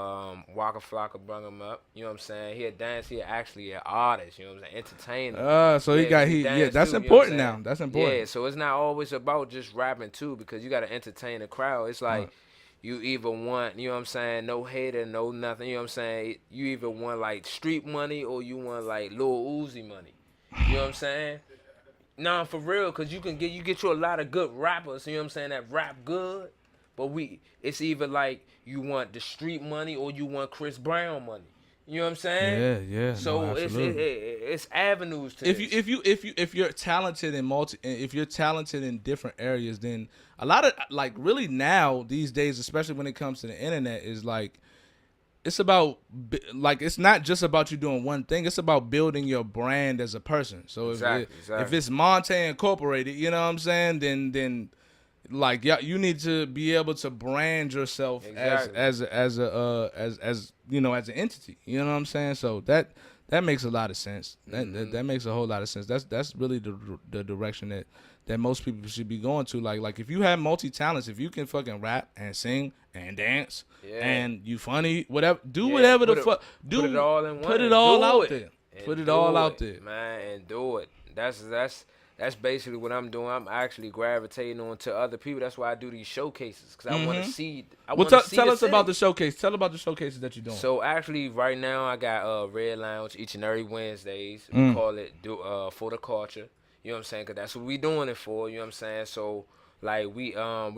Waka Flocka brung him up, you know what I'm saying? He a dance, he actually an artist, you know what I'm saying? Entertainer. So he got dance that's too, you know what I'm important saying? now. That's important. Yeah, so it's not always about just rapping too, because you gotta entertain the crowd. It's like Right. you either want, you know what I'm saying, no hater, no nothing, you know what I'm saying? You either want like street money or you want like Lil Uzi money. You know what I'm saying? Nah, for real, cause you get you a lot of good rappers, you know what I'm saying, that rap good. But it's either like you want the street money or you want Chris Brown money. You know what I'm saying? Yeah, So no, absolutely. it's avenues to if this. if you're talented in if you're talented in different areas, then a lot of like really now these days, especially when it comes to the internet, is like it's about like it's not just about you doing one thing. It's about building your brand as a person. So if it's Monte Incorporated, you know what I'm saying, then like yeah, you need to be able to brand yourself as you know, as an entity. You know what I'm saying? So that makes a lot of sense. That makes a whole lot of sense. That's really the direction that most people should be going to. Like if you have multi talents, if you can fucking rap and sing and dance and you funny, whatever, do whatever the fuck, do put it all in one. Put it all out it. there. And Put it all out there, man, and do it. That's basically what I'm doing. I'm actually gravitating on to other people. That's why I do these showcases, because I want to see. Tell us about the showcase. Tell about the showcases that you're doing. So actually, right now I got Red Lounge each and every Wednesdays. We call it for the culture. You know what I'm saying? Because that's what we doing it for. You know what I'm saying? So like we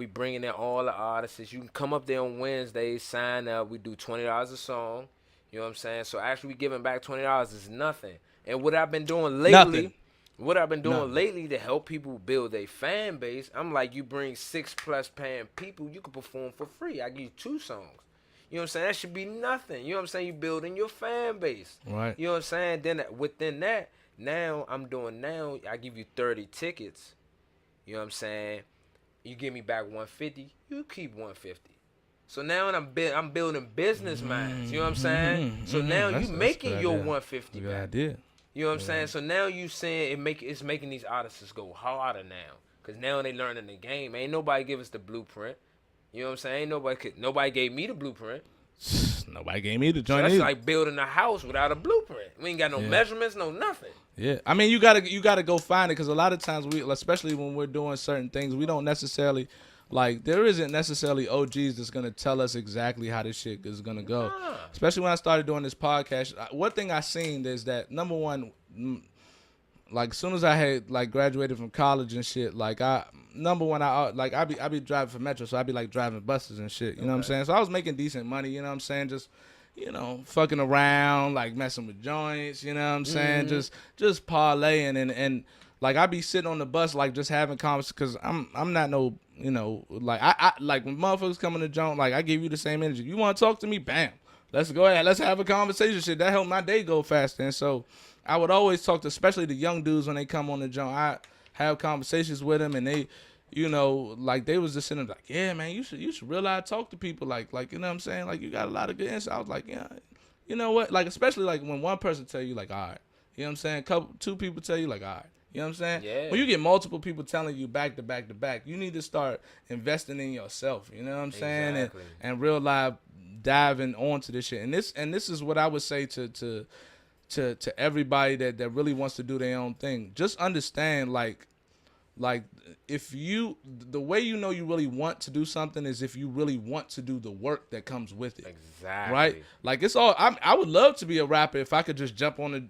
bringing in all the artists. You can come up there on Wednesdays, sign up. We do $20 a song. You know what I'm saying? So actually, we giving back $20 is nothing. And what I've been doing lately. To help people build a fan base, I'm like, you bring 6+ paying people, you can perform for free. I give you 2 songs. You know what I'm saying? That should be nothing. You know what I'm saying? You building your fan base. Right. You know what I'm saying? Then within that, I give you 30 tickets. You know what I'm saying? You give me back 150, you keep 150. So now I'm building business minds. You know what I'm saying? So now you making your 150 Good back. idea. You know what I'm saying? So now you saying it's making these artists go harder now, cause now they learning the game. Ain't nobody give us the blueprint. You know what I'm saying? Ain't nobody gave me the blueprint. Nobody gave me the joint. So that's like building a house without a blueprint. We ain't got no measurements, no nothing. Yeah, I mean you gotta go find it, because a lot of times especially when we're doing certain things, we don't necessarily. Like, there isn't necessarily OGs that's going to tell us exactly how this shit is going to go. Especially when I started doing this podcast. One thing I seen is that, number one, like, as soon as I had, like, graduated from college and shit, like, I be driving for Metro, so I be, like, driving buses and shit, you know what I'm saying? So I was making decent money, you know what I'm saying? Just, you know, fucking around, like, messing with joints, you know what I'm saying? Just parlaying and like, I be sitting on the bus, like, just having conversations, because I'm not no, you know, like, I like, when motherfuckers come in the joint, like, I give you the same energy. You want to talk to me? Bam. Let's go ahead. Let's have a conversation. Shit, that helped my day go faster. And so I would always talk to, especially the young dudes when they come on the joint. I have conversations with them, and they, you know, like, they was just sitting there like, yeah, man, you should realize talk to people. Like, you know what I'm saying? Like, you got a lot of good insight. I was like, yeah, you know what? Like, especially, like, when one person tell you, like, all right. You know what I'm saying? Two people tell you, like, all right. You know what I'm saying? Yeah. When you get multiple people telling you back to back to back, you need to start investing in yourself. You know what I'm saying? Exactly. And real life diving onto this shit. And this is what I would say to everybody that really wants to do their own thing. Just understand, like if the way you know you really want to do something is if you really want to do the work that comes with it. Exactly. Right? Like, it's all. I would love to be a rapper if I could just jump on the if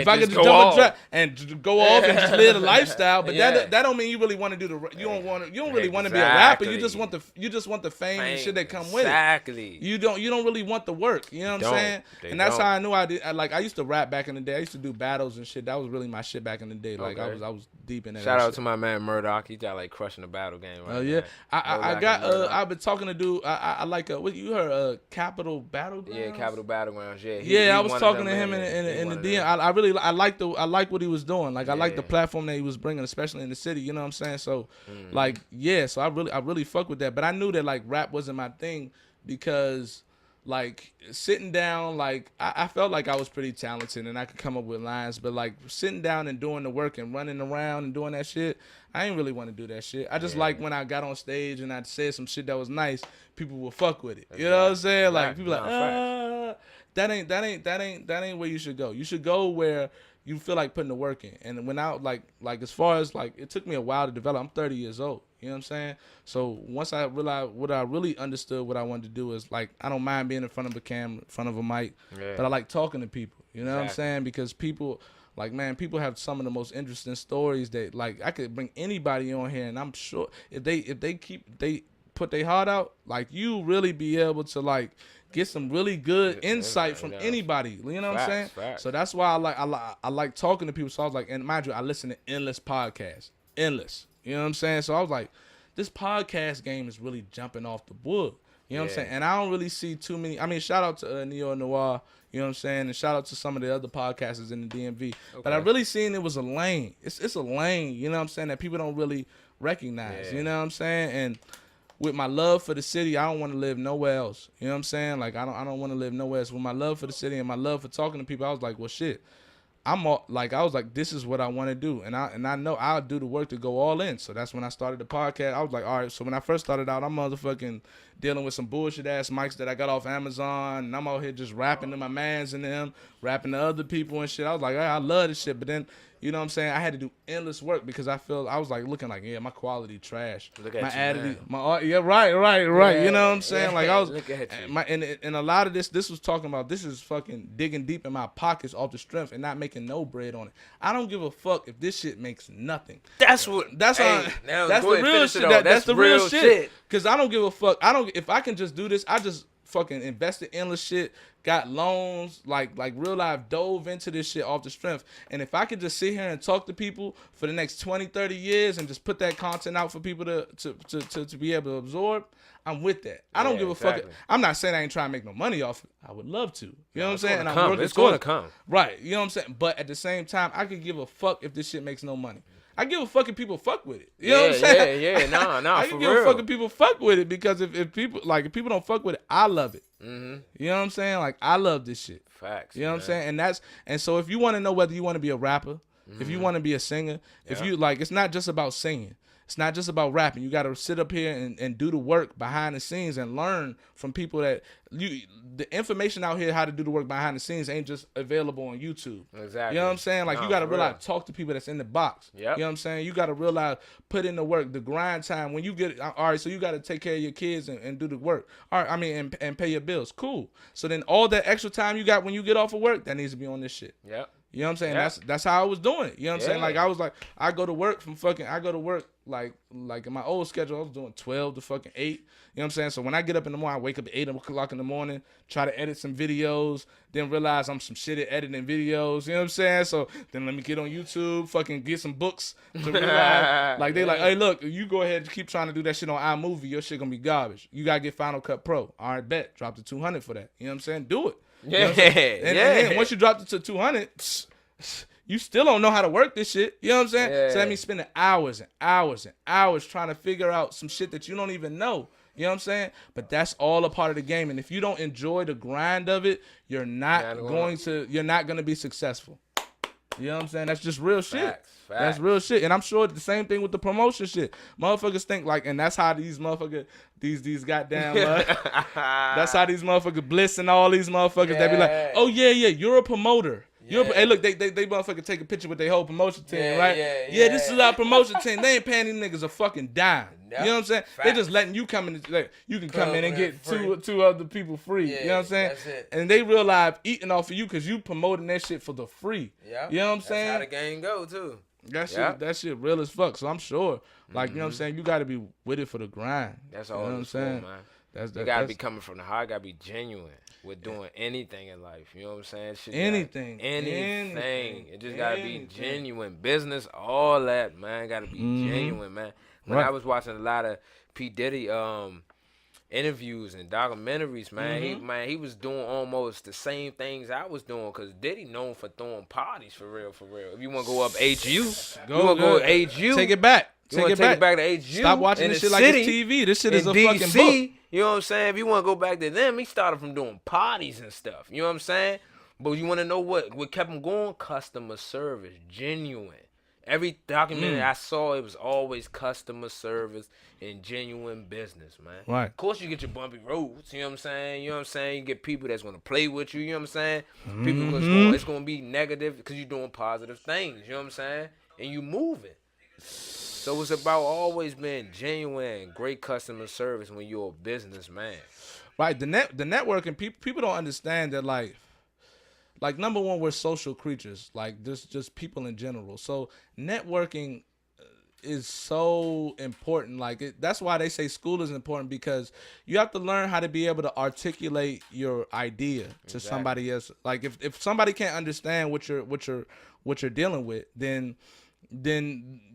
I could just jump on the track and go off and just live the lifestyle. But that don't mean you really want to do the. You don't really want to be a rapper. You just want the fame and shit that come with it. Exactly. You don't really want the work. You know what I'm saying? And that's how I knew I did. I used to rap back in the day. I used to do battles and shit. That was really my shit back in the day. Like, I was deep in that. Shout out shit. to my man Murdoch. He got like crushing the battle game. Right Yeah, I got Murdoch. I've been talking to dude. I like what you heard Capital Battlegrounds. Yeah, Capital Battlegrounds. Yeah, Yeah, I was talking to him in the DM. I like what he was doing. Like I like the platform that he was bringing, especially in the city. You know what I'm saying? So like so I really fuck with that. But I knew that like rap wasn't my thing because like sitting down, like I felt like I was pretty talented and I could come up with lines, but like sitting down and doing the work and running around and doing that shit, I ain't really want to do that shit. I just like when I got on stage and I said some shit that was nice, people would fuck with it. You know what I'm saying? Like people like, that ain't where you should go. You should go where you feel like putting the work in. And when I like as far as like it took me a while to develop. I'm 30 years old. You know what I'm saying? So once I realized what I really understood, what I wanted to do is like I don't mind being in front of a camera, in front of a mic, but I like talking to people. You know what I'm saying? Because people, like man, people have some of the most interesting stories that like I could bring anybody on here, and I'm sure if they put their heart out, like you really be able to like get some really good insight from anybody. You know what I'm saying? Facts. So that's why I like talking to people. So I was like, and mind you, I listen to endless podcasts, endless. You know what I'm saying? So I was like, this podcast game is really jumping off the wood. You know what I'm saying? And I don't really see too many. I mean, shout out to Neo Noir. You know what I'm saying? And shout out to some of the other podcasters in the DMV. Okay. But I really seen it was a lane. It's a lane. You know what I'm saying? That people don't really recognize. Yeah. You know what I'm saying? And with my love for the city, I don't want to live nowhere else. You know what I'm saying? Like I don't want to live nowhere else. With my love for the city and my love for talking to people, I was like, well, shit. I was like, this is what I want to do, and I know I'll do the work to go all in. So that's when I started the podcast. I was like, all right. So when I first started out, I'm motherfucking dealing with some bullshit ass mics that I got off Amazon, and I'm out here just rapping to my mans and them, rapping to other people and shit. I was like, I love this shit, but then you know what I'm saying? I had to do endless work because I was like looking like, yeah, my quality trash. Look at my you, attitude, man. my art, yeah, right. Yeah, you know what I'm saying? Like I was, look at you. And a lot of this was talking about this is fucking digging deep in my pockets off the strength and not making no bread on it. I don't give a fuck if this shit makes nothing. That's the real shit. That's the real shit. Cause I don't give a fuck. If I can just do this, I just fucking invested endless shit, got loans, like real life, dove into this shit off the strength. And if I could just sit here and talk to people for the next 20, 30 years and just put that content out for people to be able to absorb, I'm with that. I don't give a fuck. I'm not saying I ain't trying to make no money off it. I would love to. You know what I'm saying? And I'm working. It's going to come. Right. You know what I'm saying? But at the same time, I could give a fuck if this shit makes no money. I give a fuck if people fuck with it. You know what I'm saying? Yeah, nah, I can give a fuck if people fuck with it because if people don't fuck with it, I love it. Mm-hmm. You know what I'm saying? Like I love this shit. Facts. You know what I'm saying? And so if you want to know whether you want to be a rapper, if you want to be a singer, if you like, it's not just about singing. It's not just about rapping. You got to sit up here and do the work behind the scenes and learn from people that the information out here how to do the work behind the scenes ain't just available on YouTube. Exactly. You know what I'm saying? Like you got to realize talk to people that's in the box. Yep. You know what I'm saying? You got to realize put in the work, the grind time. When you get all right, so you got to take care of your kids and do the work. All right, I mean and pay your bills. Cool. So then all that extra time you got when you get off of work, that needs to be on this shit. Yep. You know what I'm saying? Yep. That's how I was doing it. You know what I'm saying? Like I was like I go to work like in my old schedule, I was doing 12 to fucking 8. You know what I'm saying? So when I get up in the morning, I wake up at 8 o'clock in the morning, try to edit some videos, then realize I'm some shit at editing videos. You know what I'm saying? So then let me get on YouTube, fucking get some books to realize. Like they like, hey, look, you go ahead and keep trying to do that shit on iMovie, your shit gonna be garbage. You gotta get Final Cut Pro. All right, bet. Drop to 200 for that. You know what I'm saying? Do it. You know and once you drop it to 200, you still don't know how to work this shit. You know what I'm saying? Yeah. So that means spending hours and hours and hours trying to figure out some shit that you don't even know. You know what I'm saying? But that's all a part of the game. And if you don't enjoy the grind of it, you're not going to be successful. You know what I'm saying? That's just real shit. Facts. That's real shit. And I'm sure the same thing with the promotion shit. Motherfuckers think like, and that's how these motherfuckers, these goddamn, that's how these motherfuckers Bliss and all these motherfuckers, they be like, oh yeah, you're a promoter. Hey, look, they motherfucking take a picture with their whole promotion team, right? Yeah, this is our promotion team. They ain't paying these niggas a fucking dime. You know what I'm saying? Facts. They just letting you come in. Like, you can come in and get two other people free. You know what I'm saying? That's it. And they realize eating off of you because you promoting that shit for the free. Yeah. You know what I'm saying? That's how the game go too. That shit real as fuck. So I'm sure, like, you know what I'm saying? You got to be with it for the grind. That's all. You know what I'm saying? Man. It gotta be coming from the heart. It gotta be genuine with doing anything in life. You know what I'm saying? Anything. It just gotta be genuine. Business, all that, man. Gotta be genuine, man. When I was watching a lot of P. Diddy interviews and documentaries, man, he was doing almost the same things I was doing, cause Diddy known for throwing parties for real. If you want to go up HU, take it back. Take it back to HU. Stop watching this shit like it's TV. This shit is a DC, fucking book. You know what I'm saying? If you want to go back to them, he started from doing parties and stuff. You know what I'm saying? But you want to know what kept him going? Customer service, genuine. Every documentary I saw, it was always customer service and genuine business, man. Right. Of course, you get your bumpy roads. You know what I'm saying? You know what I'm saying? You get people that's going to play with you. You know what I'm saying? People, it's going to be negative because you're doing positive things. You know what I'm saying? And you moving. So it's about always being genuine and great customer service when you're a businessman. Right. The networking, people don't understand that, like number one, we're social creatures, like just people in general. So networking is so important. Like that's why they say school is important, because you have to learn how to be able to articulate your idea to somebody else. Like if somebody can't understand what you're dealing with, then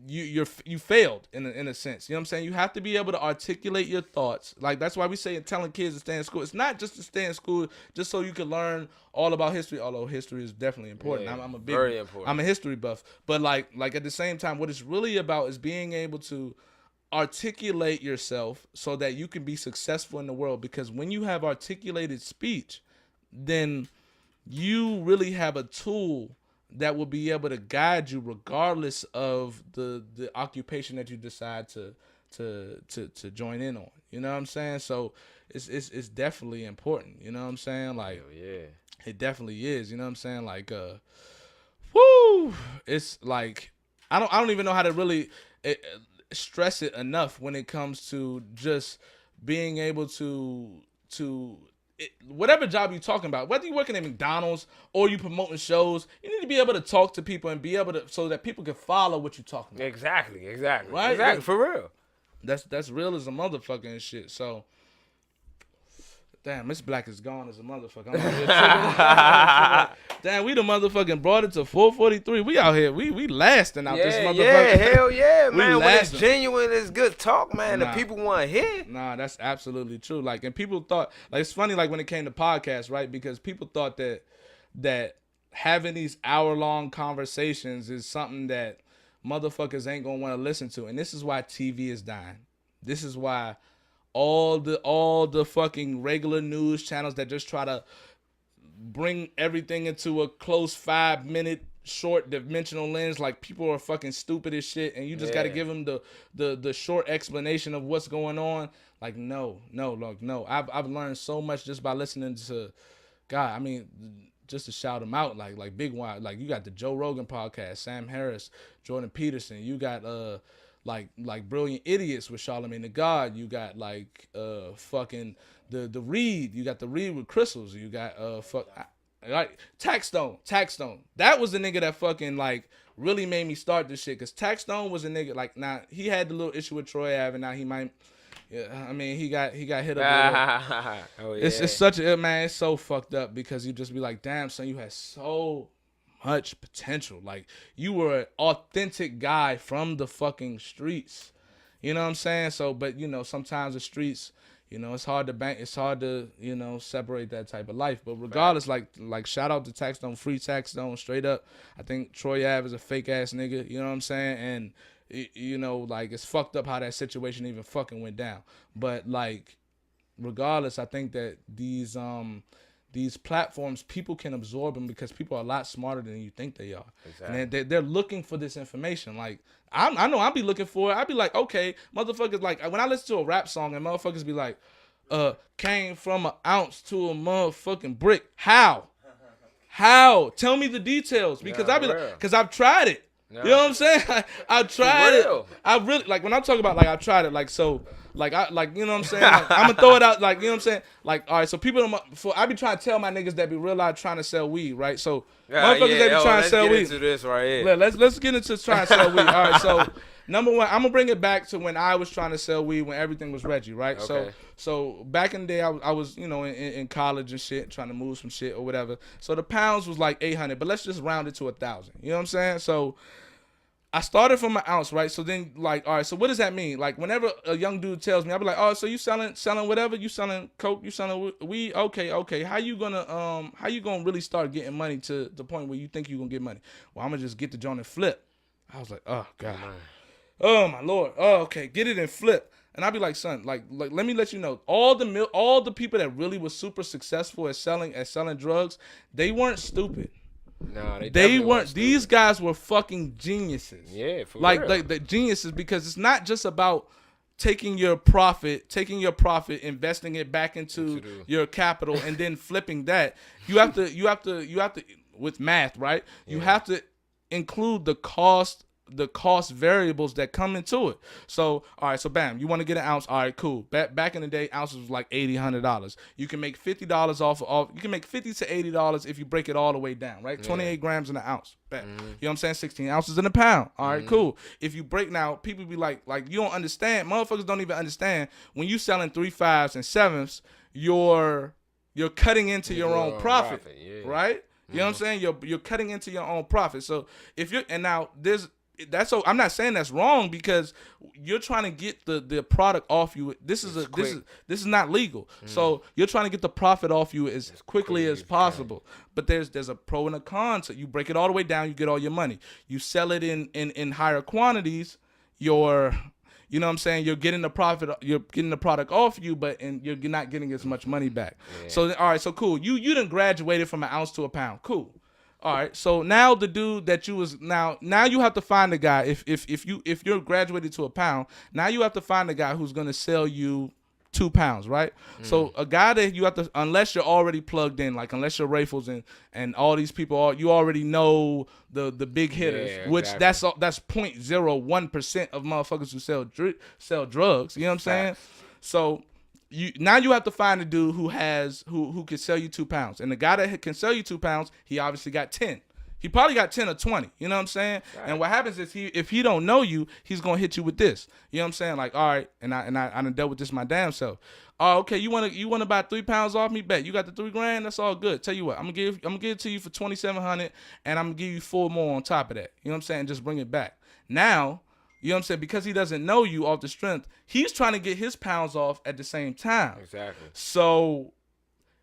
you failed in a sense. You know what I'm saying? You have to be able to articulate your thoughts. Like that's why we say telling kids to stay in school. It's not just to stay in school just so you can learn all about history, although history is definitely important. Yeah, I'm very important. I'm a history buff. But like at the same time, what it's really about is being able to articulate yourself so that you can be successful in the world. Because when you have articulated speech, then you really have a tool that will be able to guide you regardless of the occupation that you decide to join in on. You know what I'm saying? So it's definitely important. You know what I'm saying? Like, yeah, it definitely is. You know what I'm saying? Like, whoo, it's like I don't even know how to really stress it enough when it comes to just being able to whatever job you're talking about, whether you're working at McDonald's or you promoting shows, you need to be able to talk to people and be able to, so that people can follow what you're talking about. Exactly. Right? Exactly, for real. That's real as a motherfucker and shit. So, damn, Miss Black is gone as a motherfucker. I'm out here damn, we the motherfucking brought it to 443. We out here, we lasting out this motherfucker. Yeah, hell yeah, We man. When it's lasting. genuine, it's good talk, man. Nah. The people want to hear. Nah, that's absolutely true. Like, and people thought, like, it's funny, like when it came to podcasts, right? Because people thought that having these hour-long conversations is something that motherfuckers ain't gonna want to listen to, and this is why TV is dying. This is why all the fucking regular news channels that just try to bring everything into a close 5-minute short dimensional lens, like, people are fucking stupid as shit, and you just got to give them the short explanation of what's going on. Like, no. I've learned so much just by listening to, God, I mean, just to shout them out, like Big One, like you got the Joe Rogan podcast, Sam Harris, Jordan Peterson, you got like Brilliant Idiots with Charlamagne the God, you got like fucking the Reed, you got the Reed with Crystals, you got like Taxstone. That was the nigga that fucking like really made me start this shit, because Taxstone was a nigga, like, now he had the little issue with Troy Ave, and now he might, I mean, he got hit up. Oh, yeah. It's such a, man, it's so fucked up, because you just be like, damn, son, you had so much potential. Like, you were an authentic guy from the fucking streets. You know what I'm saying? So, but, you know, sometimes the streets, you know, it's hard to, you know, separate that type of life. But regardless, like shout out to Taxstone, free Taxstone, straight up. I think Troy Ave is a fake ass nigga, you know what I'm saying? And, you know, like, it's fucked up how that situation even fucking went down. But, like, regardless, I think that these platforms, people can absorb them, because people are a lot smarter than you think they are. Exactly. And they're looking for this information. Like, I know I'll be looking for it. I'll be like, okay, motherfuckers, like, when I listen to a rap song and motherfuckers be like, came from an ounce to a motherfucking brick. How? Tell me the details. Because I be like, because I've tried it. No. You know what I'm saying? I've tried it. I really, like, when I'm talking about, like, I've tried it, like, so, like, you know what I'm saying? Like, I'm gonna throw it out, like, you know what I'm saying? Like, all right, so people don't, I be trying to tell my niggas that be real out trying to sell weed, right? So, motherfuckers that be trying to sell weed. Let's get into this right here. Let's get into trying to sell weed. All right, so, Number one, I'm gonna bring it back to when I was trying to sell weed when everything was Reggie, right? Okay. So back in the day, I was in college and shit, trying to move some shit or whatever. So the pounds was like 800, but let's just round it to 1,000. You know what I'm saying? So I started from an ounce, right? So then, like, all right, so what does that mean? Like, whenever a young dude tells me, I'll be like, oh, so you selling whatever? You selling coke? You selling weed? Okay. How you gonna really start getting money to the point where you think you gonna get money? Well, I'm gonna just get the joint and flip. I was like, oh God, oh my Lord, oh okay, get it and flip. And I'll be like, son, like let me let you know, all the people that really was super successful at selling drugs, they weren't stupid. No, they weren't. These guys were fucking geniuses. Yeah, for like real. the geniuses, because it's not just about taking your profit, investing it back into your capital, and then flipping that. You have to with math, right? You have to include the cost variables that come into it. So, all right, so bam, you want to get an ounce. All right, cool. Back in the day, ounces was like $80, $100. You can make $50 off. You can make $50 to $80 if you break it all the way down, right? 28 grams in an ounce. Bam. You know what I'm saying? 16 ounces in a pound. All right, cool. If you break now, people be like you don't understand. Motherfuckers don't even understand when you selling 3 5s and 7s. You're cutting into your own profit, right? You know what I'm saying? You're cutting into your own profit. So if you're I'm not saying that's wrong, because you're trying to get the product off you. This is not legal. So you're trying to get the profit off you as quickly as possible. But there's a pro and a con. So you break it all the way down, you get all your money. You sell it in higher quantities, you know what I'm saying, you're getting the profit, you're getting the product off you, but you're not getting as much money back. So all right, so cool. You done graduated from an ounce to a pound. Cool. All right, so now the dude that you was now you have to find a guy. If you're graduated to a pound, now you have to find a guy who's gonna sell you 2 pounds, right? So a guy that you have to, unless you're already plugged in, like unless you're Rifles and all these people, you already know the big hitters, which that's 0.01% of motherfuckers who sell drugs. You know what I'm saying? So you have to find a dude who can sell you 2 pounds, and the guy that can sell you 2 pounds, he obviously got 10. He probably got 10 or 20. You know what I'm saying? Right. And what happens is if he don't know you, he's gonna hit you with this. You know what I'm saying? Like, all right, and I done dealt with this my damn self. Oh, okay, you wanna buy 3 pounds off me? Bet you got the 3 grand. That's all good. Tell you what, I'm gonna give it to you for 2,700, and I'm gonna give you 4 more on top of that. You know what I'm saying? Just bring it back. Now, you know what I'm saying? Because he doesn't know you off the strength, he's trying to get his pounds off at the same time. Exactly. So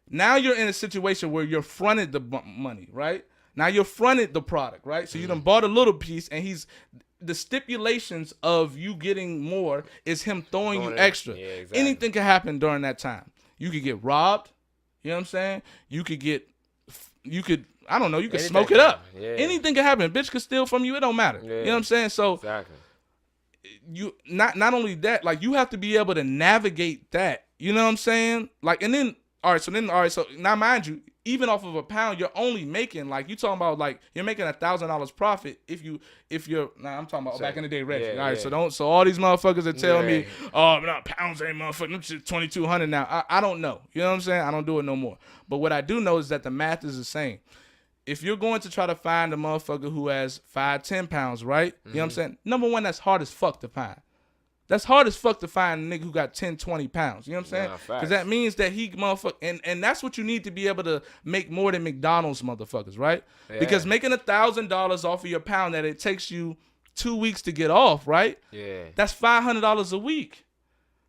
now you're in a situation where you're fronted the money, right? Now you're fronted the product, right? So you done bought a little piece, and the stipulations of you getting more is him throwing you extra. Yeah, exactly. Anything can happen during that time. You could get robbed. You know what I'm saying? You could I don't know, you could smoke it up. Yeah. Anything can happen. Bitch could steal from you. It don't matter. Yeah. You know what I'm saying? So exactly. You not only that, like, you have to be able to navigate that. You know what I'm saying? Like, and then all right, so now mind you, even off of a pound, you're only making, like, you talking about, like, you're making $1,000 profit if you're I'm talking about back in the day, Reggie. Yeah, all right, so all these motherfuckers are telling me, oh, not pounds ain't motherfucking, I'm just 2,200 now. I don't know. You know what I'm saying? I don't do it no more. But what I do know is that the math is the same. If you're going to try to find a motherfucker who has 5, 10 pounds, right? You know what I'm saying? Number one, that's hard as fuck to find. That's hard as fuck to find a nigga who got 10, 20 pounds. You know what I'm saying? Because that means that he motherfucker, and that's what you need to be able to make more than McDonald's motherfuckers, right? Yeah. Because making $1,000 off of your pound that it takes you 2 weeks to get off, right? Yeah. That's $500 a week.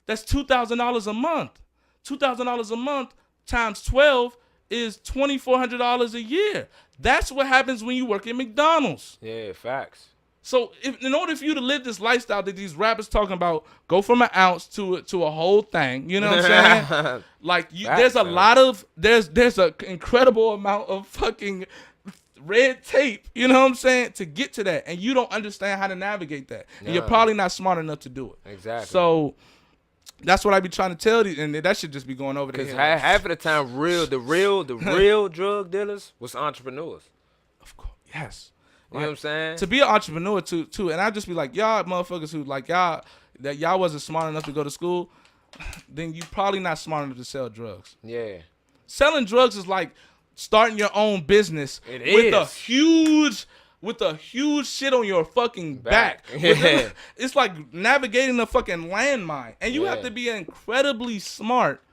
That's $2,000 a month. $2,000 a month times 12 is $2,400 a year. That's what happens when you work at McDonald's. Yeah, facts. So in order for you to live this lifestyle that these rappers talking about, go from an ounce to a whole thing. You know what I'm saying? Like, there's a lot of there's an incredible amount of fucking red tape. You know what I'm saying? To get to that, and you don't understand how to navigate that, and you're probably not smart enough to do it. Exactly. So that's what I be trying to tell you, and that should just be going over there. Because half of the time, the real drug dealers was entrepreneurs. Of course, yes. You know what I'm saying? To be an entrepreneur too, and I just be like, y'all motherfuckers who like y'all wasn't smart enough to go to school, then you probably not smart enough to sell drugs. Yeah. Selling drugs is like starting your own business with a huge with a huge shit on your fucking back. Yeah. It's like navigating a fucking landmine. And you have to be incredibly smart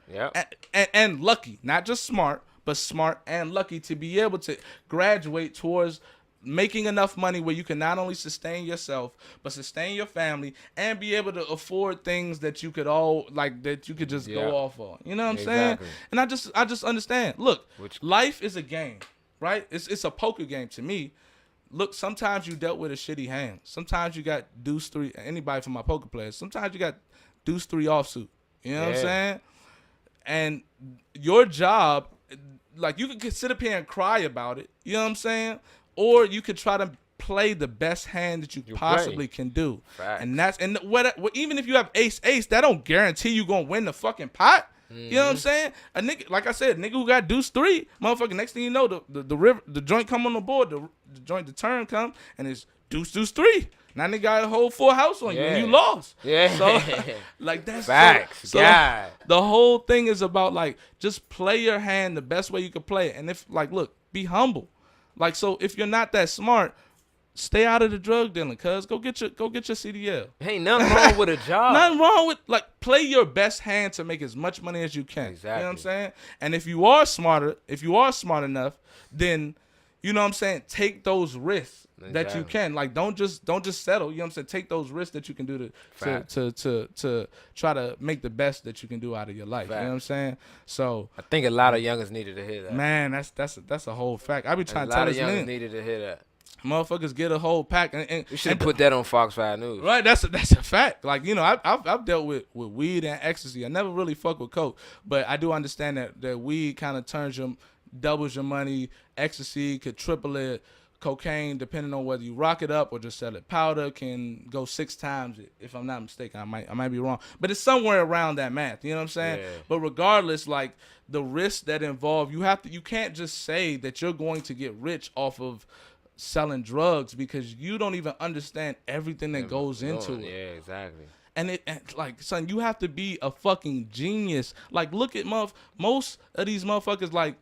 and lucky. Not just smart, but smart and lucky to be able to graduate towards making enough money where you can not only sustain yourself but sustain your family and be able to afford things that you could just go off on. You know what I'm saying? And I just understand. Look, life is a game, right? It's a poker game to me. Look, sometimes you dealt with a shitty hand. Sometimes you got deuce 3. Anybody from my poker players, sometimes you got deuce 3 offsuit. You know what I'm saying? And your job, like, you can sit up here and cry about it. You know what I'm saying? Or you could try to play the best hand that you possibly can do. Facts. And even if you have ace, that don't guarantee you gonna win the fucking pot. You know what I'm saying? A nigga, like I said, nigga who got deuce 3, motherfucker, next thing you know, the joint come on the board, the turn come, and it's deuce 3. Now nigga got a whole full house on you, and you lost. Yeah. So, like, that's facts. So the whole thing is about, like, just play your hand the best way you can play it. And if, like, look, be humble. Like, so if you're not that smart, stay out of the drug dealing, cuz. Go get your CDL. Ain't nothing wrong with a job. Nothing wrong with, like, play your best hand to make as much money as you can. Exactly. You know what I'm saying? And if you are smart enough, then, you know what I'm saying, take those risks that you can. Like, don't just settle. You know what I'm saying? Take those risks that you can do to try to make the best that you can do out of your life. You know what I'm saying? So I think a lot of youngers needed to hear that. Man, that's a whole fact. I be trying to tell this A lot of youngers nigga, needed to hear that. motherfuckers get a whole pack, and We should have put that on Fox 5 News. Right, that's a fact. Like, you know, I've dealt with weed and ecstasy. I never really fuck with coke, but I do understand that weed kind of doubles your money. Ecstasy could triple it. Cocaine, depending on whether you rock it up or just sell it powder, can go 6 times it, if I'm not mistaken. I might be wrong, but it's somewhere around that math. You know what I'm saying? Yeah. But regardless, like, the risks that involve, you can't just say that you're going to get rich off of selling drugs because you don't even understand everything that goes into it. Yeah, exactly. And like, son, you have to be a fucking genius. Like, look at most of these motherfuckers, like.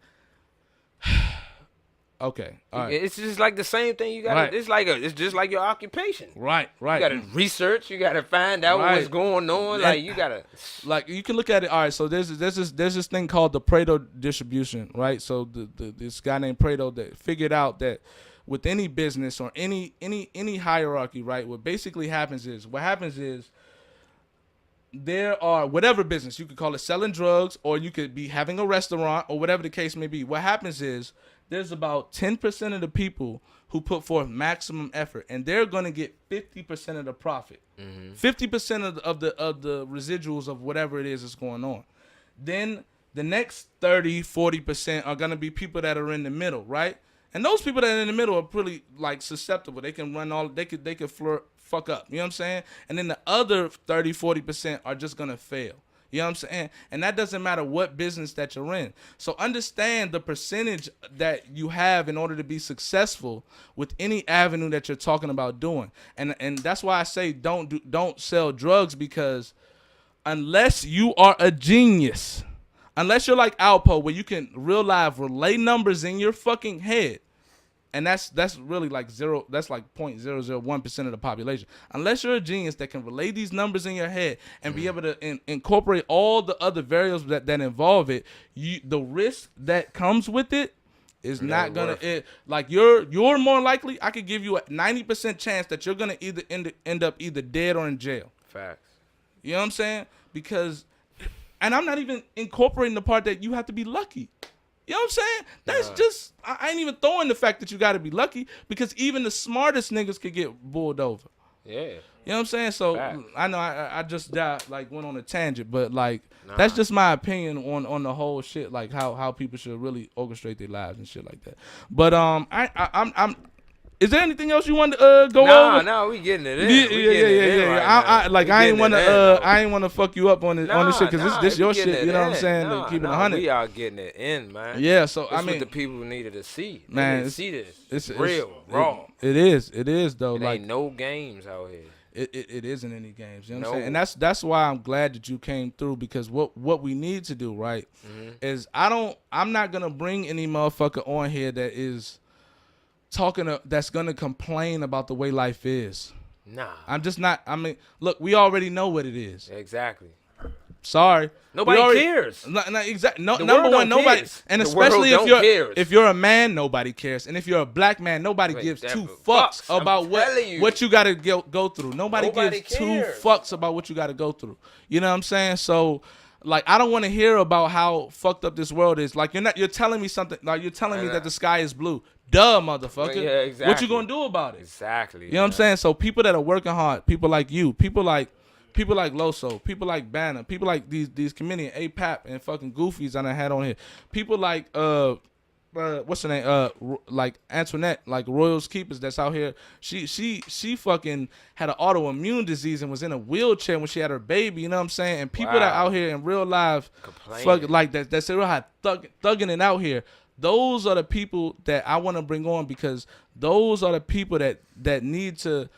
Okay, all right. It's just like the same thing. You got. Right. It's just like your occupation. Right. You gotta research. You gotta find out what's going on. Like, you gotta. Like, you can look at it. All right. So there's this thing called the Pareto Distribution, right? So this guy named Pareto that figured out that with any business or any hierarchy, right? What basically happens is there are, whatever business, you could call it selling drugs, or you could be having a restaurant, or whatever the case may be. What happens is there's about 10% of the people who put forth maximum effort, and they're going to get 50% of the profit, 50% of the residuals of whatever it is that's going on. Then the next 30-40% are going to be people that are in the middle, right? And those people that are in the middle are pretty, like, susceptible. They can run they could fuck up. You know what I'm saying? And then the other 30-40% are just going to fail. You know what I'm saying? And that doesn't matter what business that you're in. So understand the percentage that you have in order to be successful with any avenue that you're talking about doing. And that's why I say don't sell drugs, because unless you are a genius, unless you're like Alpo, where you can real live relay numbers in your fucking head, and that's really like zero. That's like 0.001% of the population. Unless you're a genius that can relay these numbers in your head and be able to incorporate all the other variables that involve it, the risk that comes with it is not gonna. Like, you're more likely. I could give you a 90% chance that you're gonna either end up either dead or in jail. Facts. You know what I'm saying? Because, and I'm not even incorporating the part that you have to be lucky. You know what I'm saying? That's just, I ain't even throwing the fact that you got to be lucky, because even the smartest niggas could get bulled over. Yeah. You know what I'm saying? So I know I just went on a tangent, but like, that's just my opinion on the whole shit, like how people should really orchestrate their lives and shit like that. But I'm is there anything else you want to go over? No, we getting it in. Yeah. I ain't want to fuck you up on this shit, because this your shit. You know what I'm saying? Keeping 100. We are getting it in, man. Yeah. So I mean, what the people needed to see. Man, they see this. It's real, raw. It is though. It like, ain't no games out here. It isn't any games. You know what I'm saying? And that's why I'm glad that you came through, because what we need to do, right, is I'm not gonna bring any motherfucker on here that is that's gonna complain about the way life is. Nah. I'm just not. I mean, look, we already know what it is. Exactly. Sorry. Nobody cares. Exactly. No, The number world one, don't nobody, cares. and The especially world don't cares. if you're a man, nobody cares, and if you're a black man, nobody gives two fucks about what you got to go through. Nobody gives cares. 2 fucks about what you got to go through. You know what I'm saying? So, like, I don't want to hear about how fucked up this world is. Like, you're telling me something. Like, you're telling me that the sky is blue. Duh, motherfucker. Yeah, exactly. What you gonna do about it? Exactly. You know what I'm saying? So people that are working hard, people like you, people like Loso, people like Banner, people like these comedians, APAP and fucking Goofies I done had on here. People like what's her name? Like Antoinette, like Royals Keepers that's out here. She fucking had an autoimmune disease and was in a wheelchair when she had her baby, you know what I'm saying? And people that out here in real life fucking like that's real high thugging it out here. Those are the people that I want to bring on because those are the people that need to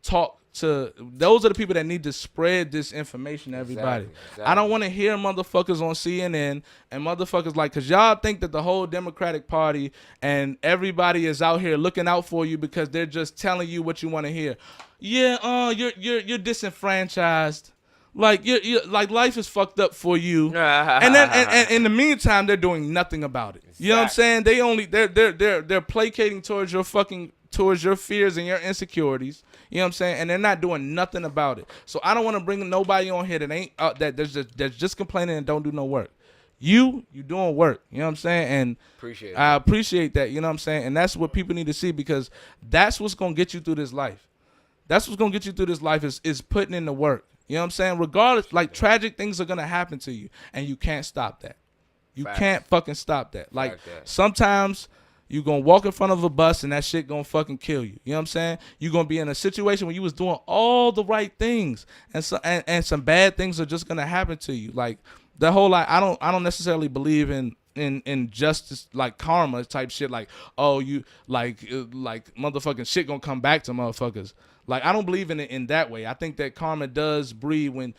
talk to. Those are the people that need to spread this information to everybody. Exactly. I don't want to hear motherfuckers on CNN and motherfuckers like, because y'all think that the whole Democratic Party and everybody is out here looking out for you because they're just telling you what you want to hear. Yeah, you're disenfranchised. Like you like life is fucked up for you, and then and in the meantime they're doing nothing about it. Exactly. You know what I'm saying? They're placating towards your fears and your insecurities. You know what I'm saying? And they're not doing nothing about it. So I don't want to bring nobody on here that ain't that's just complaining and don't do no work. You doing work. You know what I'm saying? And I appreciate that. You know what I'm saying? And that's what people need to see because that's what's gonna get you through this life. That's what's gonna get you through this life is putting in the work. You know what I'm saying? Regardless, like tragic things are gonna happen to you, and you can't stop that. You can't fucking stop that. Like sometimes you gonna walk in front of a bus and that shit gonna fucking kill you. You know what I'm saying? You gonna be in a situation where you was doing all the right things, and some bad things are just gonna happen to you. Like the whole I don't necessarily believe in justice, like karma type shit. Like you like motherfucking shit gonna come back to motherfuckers. Like I don't believe in it in that way. I think that karma does breed when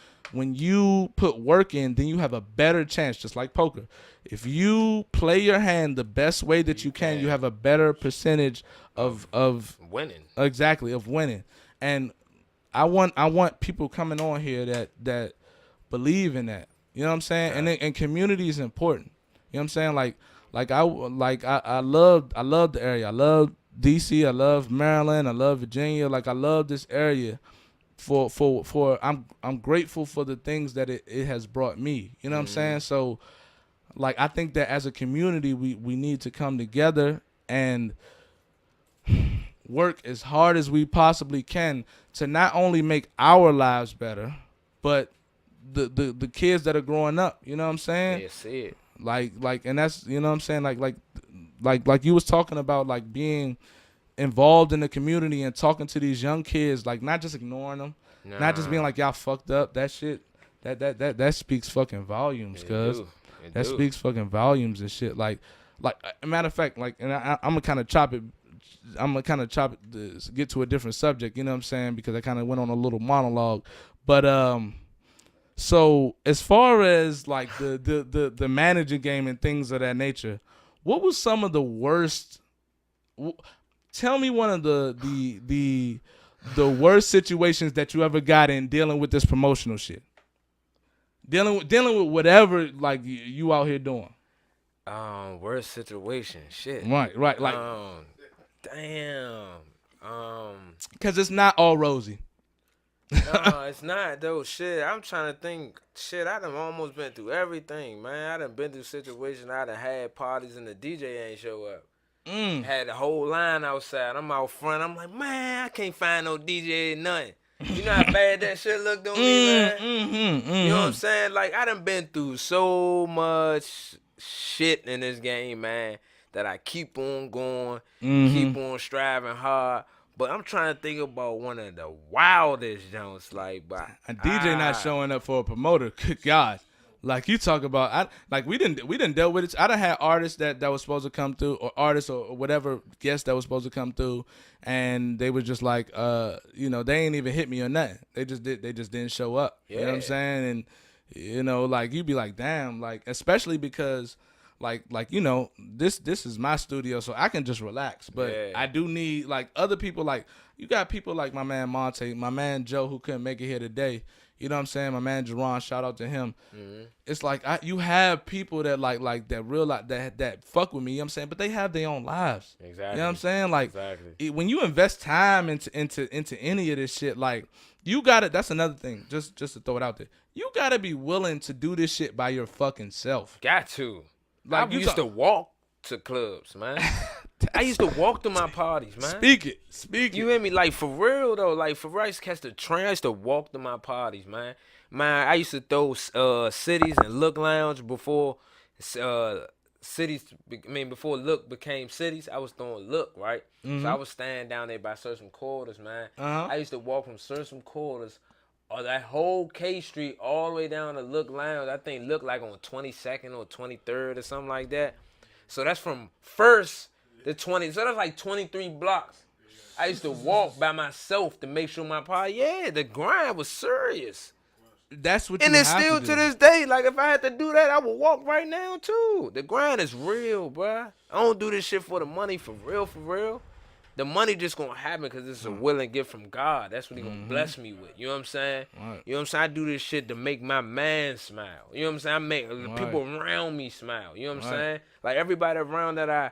you put work in, then you have a better chance, just like poker. If you play your hand the best way that you can, you have a better percentage of winning. Exactly, of winning. And I want people coming on here that believe in that. You know what I'm saying? Right. And community is important. You know what I'm saying? I love the area. I love DC, I love Maryland, I love Virginia. Like I love this area for I'm grateful for the things that it has brought me. You know what I'm saying? So like I think that as a community we need to come together and work as hard as we possibly can to not only make our lives better, but the kids that are growing up. You know what I'm saying? Yeah, see it. Like and that's, you know what I'm saying, like you was talking about, like being involved in the community and talking to these young kids, like not just ignoring them, not just being like y'all fucked up. That shit that speaks fucking volumes, cuz that speaks fucking volumes and shit. Like a matter of fact, like, and I'm gonna kind of chop it to get to a different subject, you know what I'm saying, because I kind of went on a little monologue. But so as far as like the managing game and things of that nature, what was some of the worst? Tell me one of the worst situations that you ever got in dealing with this promotional shit. Dealing with whatever like you out here doing. Worst situation, shit. Right, like. Damn. Because it's not all rosy. No, it's not though. Shit, I'm trying to think. Shit, I done almost been through everything, man. I done been through situations. I done had parties and the DJ ain't show up. Had the whole line outside. I'm out front. I'm like, man, I can't find no DJ, nothing. You know how bad that shit looked on me, man? You know what I'm saying? Like, I done been through so much shit in this game, man, that I keep on going, keep on striving hard. But I'm trying to think about one of the wildest joints, like, a DJ not showing up for a promoter. Good God. Like you talk about, we didn't deal with it. I done had artists that was supposed to come through, or artists or whatever guests that was supposed to come through, and they was just like, they ain't even hit me or nothing. They just didn't show up. Yeah. You know what I'm saying? And like you'd be like, damn, like especially because like you know, this is my studio, so I can just relax. But Yeah. I do need like other people. Like you got people like my man Monte, my man Joe, who couldn't make it here today. You know what I'm saying? My man Jerron, shout out to him. Mm-hmm. It's like you have people that like that real that fuck with me. You know what I'm saying? But they have their own lives. Exactly. You know what I'm saying? Like when you invest time into any of this shit, like you gotta. That's another thing. Just to throw it out there, you gotta be willing to do this shit by your fucking self. Got to. Like I used to walk to clubs, man. I used to walk to my parties, man. Speak it. You hear me? Like, for real, though. Like, for real, I used to catch the train. I used to walk to my parties, man. Man, I used to throw Cities and Look Lounge before before Look became Cities. I was throwing Look, right? Mm-hmm. So I was standing down there by Certain Quarters, man. I used to walk from Certain Quarters or that whole K Street all the way down to Look Lounge. I think Look like on 22nd or 23rd or something like that. So that's from First to 20. So that's like 23 blocks. I used to walk by myself to make sure my party. Yeah, the grind was serious. That's what. And you it's have still to to do. this day. Like, if I had to do that, I would walk right now too. The grind is real, bruh. I don't do this shit for the money, for real, for real. The money just gonna happen because it's a willing gift from God. That's what he gonna bless me with. You know what I'm saying? Right. You know what I'm saying? I do this shit to make my man smile. You know what I'm saying? I make people around me smile. You know what I'm saying? Like, everybody around that I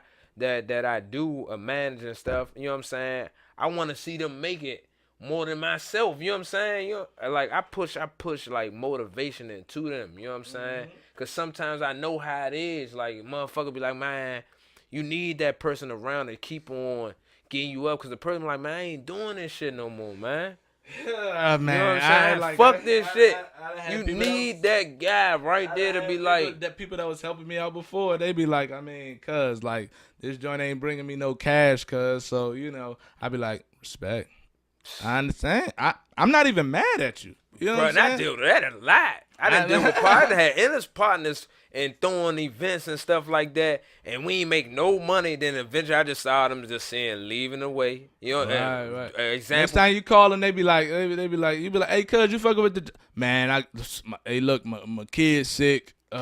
do manage and stuff. You know what I'm saying? I want to see them make it more than myself. You know what I'm saying? You know, like, I push like motivation into them. You know what I'm saying? Because sometimes I know how it is. Like, motherfucker be like, man, you need that person around to keep on getting you up, because the person like, man, I ain't doing this shit no more, man. Yeah, man. You know what I'm saying? Fuck this shit. You need that guy right there to be like. That people that was helping me out before, they be like, I mean, cuz, like, this joint ain't bringing me no cash, cuz, so, you know, I be like, respect. I understand. I'm not even mad at you. You know what I'm saying? I deal with that a lot. I done deal with partners. I had endless partners and throwing events and stuff like that, and we ain't make no money. Then eventually I just saw them just saying, leaving away. You know, right. Example. Next time you call them, they be like, you be like, hey, cuz, you fucking with the man? Hey, look, my kid's sick. You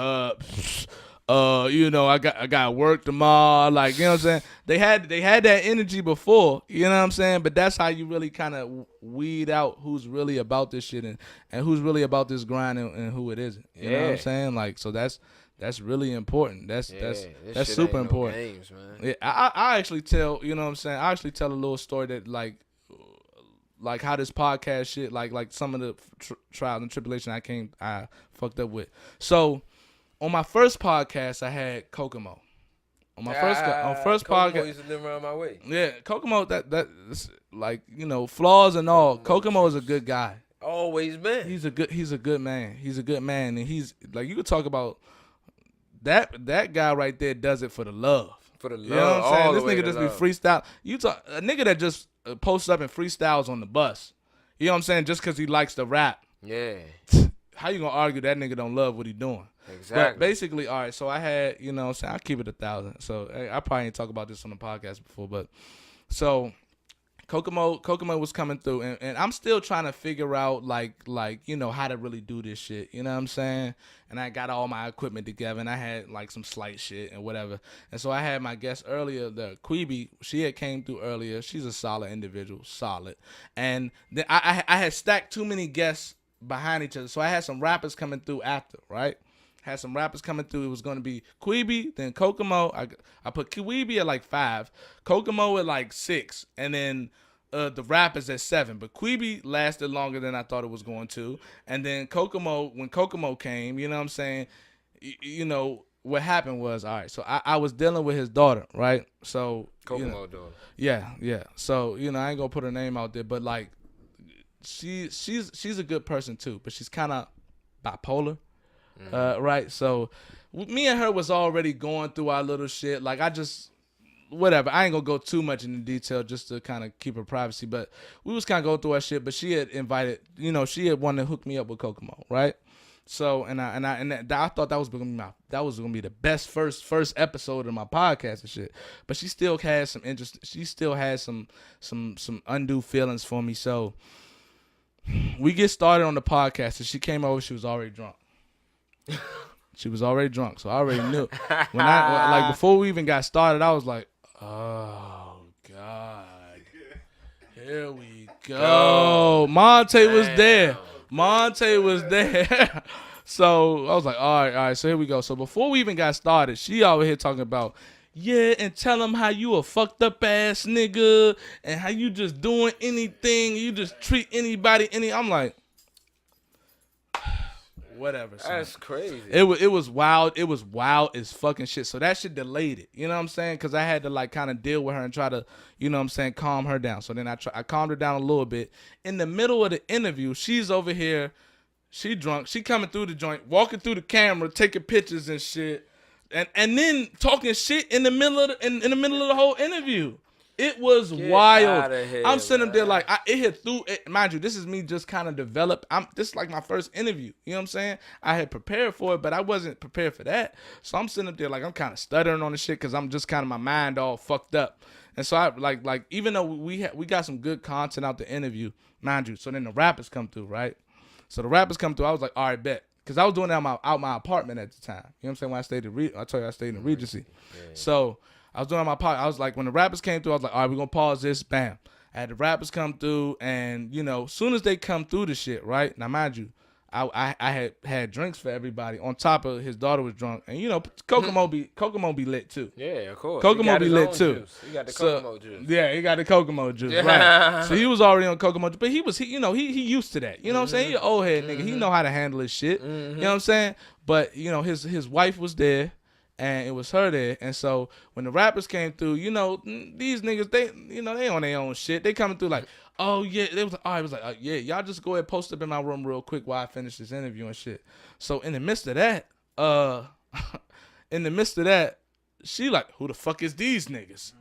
know, I got work tomorrow. Like, you know what I'm saying? They had that energy before, you know what I'm saying? But that's how you really kind of weed out who's really about this shit and who's really about this grind and who it isn't. You know what I'm saying? Like, so that's really important. That's super important. No games, man. Yeah, I actually tell, you know what I'm saying? I actually tell a little story that like how this podcast shit, like some of the trials and tribulation I fucked up with. So, on my first podcast, I had Kokomo. On my first Kokomo podcast, used to live around my way. Yeah, Kokomo. That's like, you know, flaws and all. Kokomo is a good guy. Always been. He's a good man. He's a good man, and he's like, you could talk about that guy right there. Does it for the love. For the love. You know what I'm saying? This nigga just love. be freestyle. You talk a nigga that just posts up and freestyles on the bus. You know what I'm saying? Just because he likes to rap. Yeah. How you gonna argue that nigga don't love what he doing? Exactly. But basically, all right, so I had, you know what I'm saying, I'll keep it 1,000. So I probably ain't talk about this on the podcast before, but so Kokomo was coming through, and I'm still trying to figure out like you know, how to really do this shit. You know what I'm saying? And I got all my equipment together, and I had like some slight shit and whatever. And so I had my guest earlier, the Queeby. She had came through earlier. She's a solid individual, solid. And then I had stacked too many guests behind each other, so I had some rappers coming through after, right? Had some rappers coming through. It was going to be Queeby, then Kokomo. I put Queeby at like 5, Kokomo at like 6, and then the rappers at 7. But Queeby lasted longer than I thought it was going to. And then Kokomo, when Kokomo came, you know what I'm saying, you know, what happened was, all right, so I was dealing with his daughter, right? So Kokomo daughter. Yeah. So, you know, I ain't going to put her name out there, but like, she's a good person too, but she's kind of bipolar. Right, so me and her was already going through our little shit. Like, I just, whatever, I ain't gonna go too much into detail just to kind of keep her privacy, but we was kind of going through our shit. But she had invited, you know, she had wanted to hook me up with Kokomo, right? So and I thought that was gonna be the best first episode of my podcast and shit. But she still had some interest. She still had some undue feelings for me. So we get started on the podcast, and she came over. She was already drunk. She was already drunk, so I already knew. Like before we even got started, I was like, oh God, here we go. Monte was there. Monte was there. So I was like, all right, so here we go. So before we even got started, she over here talking about, yeah, and tell him how you a fucked up ass nigga and how you just doing anything, you just treat anybody I'm like, whatever. Son. That's crazy. It was wild. It was wild as fucking shit. So that shit delayed it. You know what I'm saying? Because I had to like kind of deal with her and try to, you know what I'm saying, calm her down. So then I calmed her down a little bit. In the middle of the interview, she's over here. She drunk. She coming through the joint, walking through the camera, taking pictures and shit, and then talking shit in the middle of the whole interview. It was wild. Here, I'm sitting there like it hit through. Mind you, this is me just kind of developed. This is like my first interview. You know what I'm saying? I had prepared for it, but I wasn't prepared for that. So I'm sitting up there like I'm kind of stuttering on the shit because I'm just kind of my mind all fucked up. And so I like even though we got some good content out the interview, mind you. So then the rappers come through, right? So the rappers come through. I was like, all right, bet. Because I was doing it out my apartment at the time. You know what I'm saying? When I stayed I told you I stayed in Regency. Yeah. So I was doing it in my apartment. I was like, when the rappers came through, I was like, all right, we're going to pause this. Bam. I had the rappers come through. And, you know, as soon as they come through the shit, right? Now, mind you, I had drinks for everybody. On top of his daughter was drunk. And, you know, Kokomo be lit, too. Yeah, of course. Kokomo be lit, too. Juice. He got the Kokomo juice. Yeah, he got the Kokomo juice, right. So he was already on Kokomo juice. But he used to that. You know what I'm saying? He an old head nigga. He know how to handle his shit. You know what I'm saying? But, you know, his wife was there. And it was her there. And so when the rappers came through, you know, these niggas, they on their own shit. They coming through like, oh, yeah. They was like, all right, it was like, yeah, y'all just go ahead, post up in my room real quick while I finish this interview and shit. So in the midst of that, she like, who the fuck is these niggas?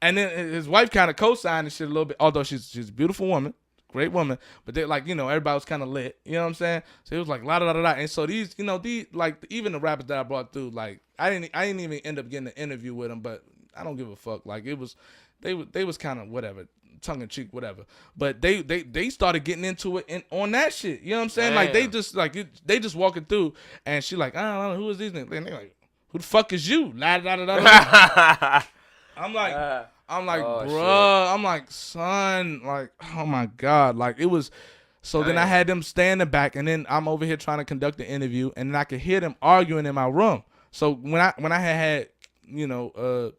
And then his wife kind of co-signed and shit a little bit, although she's a beautiful woman. Great woman, but they like, you know, everybody was kind of lit. You know what I'm saying? So it was like la da da da. And so these, you know, like even the rappers that I brought through, like I didn't even end up getting an interview with them, but I don't give a fuck. Like it was, they was kind of whatever, tongue in cheek, whatever. But they started getting into it on that shit. You know what I'm saying? Damn. Like they just walking through, and she like, I don't know who is these niggas. And they like, who the fuck is you? La da da da da. I'm like, oh, bruh. Shit. I'm like, son. Like, oh my God. Like, it was. So Damn. Then I had them stay in the back, and then I'm over here trying to conduct the interview, and then I could hear them arguing in my room. So when I had you know,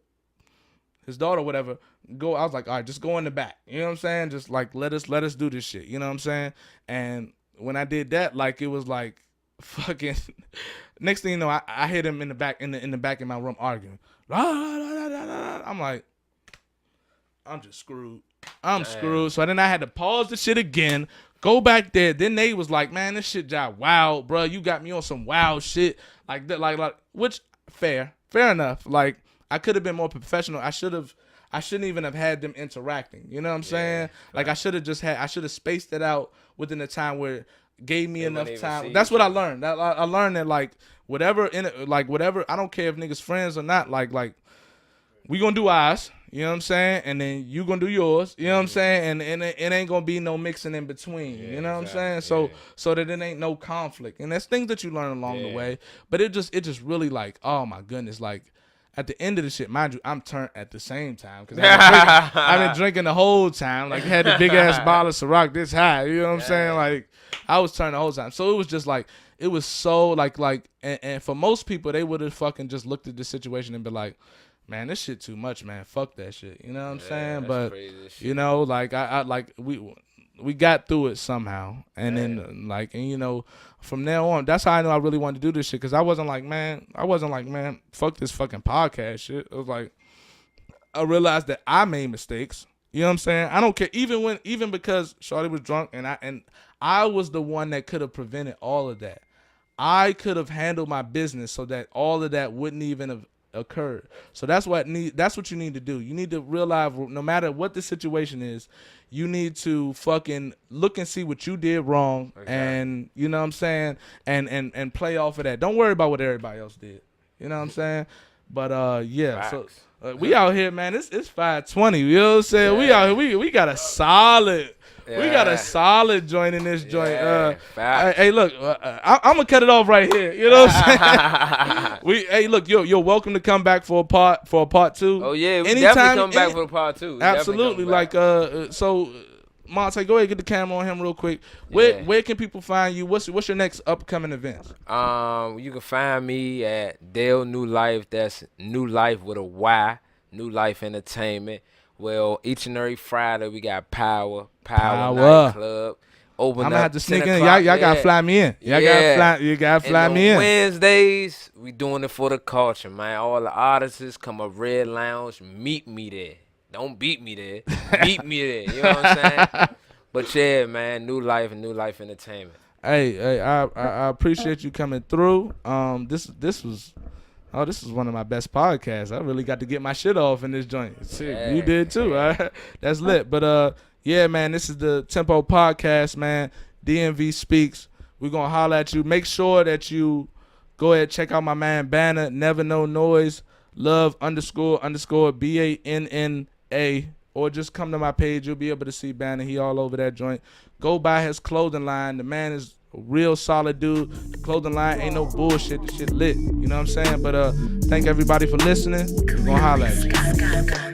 his daughter or whatever go, I was like, all right, just go in the back. You know what I'm saying? Just like let us do this shit. You know what I'm saying? And when I did that, like it was like fucking. Next thing you know, I hit him in the back in the back of my room arguing. I'm like, I'm just screwed. I'm screwed. So then I had to pause the shit again, go back there. Then they was like, man, this shit got wild, bro. You got me on some wild shit. Like that, like which fair enough. Like I could have been more professional. I shouldn't even have had them interacting. You know what I'm saying? Like I should have spaced it out within the time where it gave me enough time. That's what I learned. I learned that like whatever, I don't care if niggas friends or not, like we gonna do ours, you know what I'm saying? And then you gonna do yours, you know what I'm saying? And it ain't gonna be no mixing in between, you know what I'm saying? So that it ain't no conflict. And there's things that you learn along the way. But it just really like, oh my goodness, like at the end of the shit, mind you, I'm turned at the same time because I've been drinking the whole time. Like had the big ass bottle of Ciroc this high, you know what I'm saying? Like I was turned the whole time. So it was just like, it was so like and for most people, they would have fucking just looked at the situation and be like, man, this shit too much, man. Fuck that shit. You know what I'm saying? But you know, like I like we got through it somehow, and then like, and you know, from there on, that's how I knew I really wanted to do this shit. Cause I wasn't like, man, fuck this fucking podcast shit. It was like I realized that I made mistakes. You know what I'm saying? I don't care, even because Shawty was drunk, and I was the one that could have prevented all of that. I could have handled my business so that all of that wouldn't even have occurred. So that's what you need to do. You need to realize no matter what the situation is, you need to fucking look and see what you did wrong, and you know what I'm saying, and play off of that. Don't worry about what everybody else did. You know what I'm saying? But yeah. Facts. So We out here, man. It's 5:20. You know what I'm saying? We out here. We got a solid. We got a solid joint in this joint. Hey, look, I'm gonna cut it off right here. You know what I'm saying? Hey, look, you're welcome to come back for a part 2. Oh yeah, we Anytime, definitely come back for a part 2. Absolutely. Like so, Monte, go ahead, get the camera on him real quick. Where can people find you? What's your next upcoming events? You can find me at Dalenewlyfe. That's New Life with a Y. New Life Entertainment. Well, each and every Friday we got Power Nightclub. Open I'm up gonna have to sneak in. 10 Y'all gotta fly me in. You gotta fly me in. Wednesdays, we doing it for the culture, man. All the artists come up Red Lounge, meet me there. Don't beat me there. Meet me there. You know what I'm saying? But yeah, man, New Life and New Life Entertainment. Hey, I appreciate you coming through. This was one of my best podcasts. I really got to get my shit off in this joint. You did too. All right? That's lit. But yeah, man, this is the Tempo Podcast, man. DMV Speaks. We're gonna holler at you. Make sure that you go ahead, check out my man Banner, Never No Noise, Love _ BANNA, or just come to my page. You'll be able to see Banner. He all over that joint. Go buy his clothing line. The man is a real solid dude. The clothing line ain't no bullshit. The shit lit. You know what I'm saying? But thank everybody for listening. We're gonna holler at you.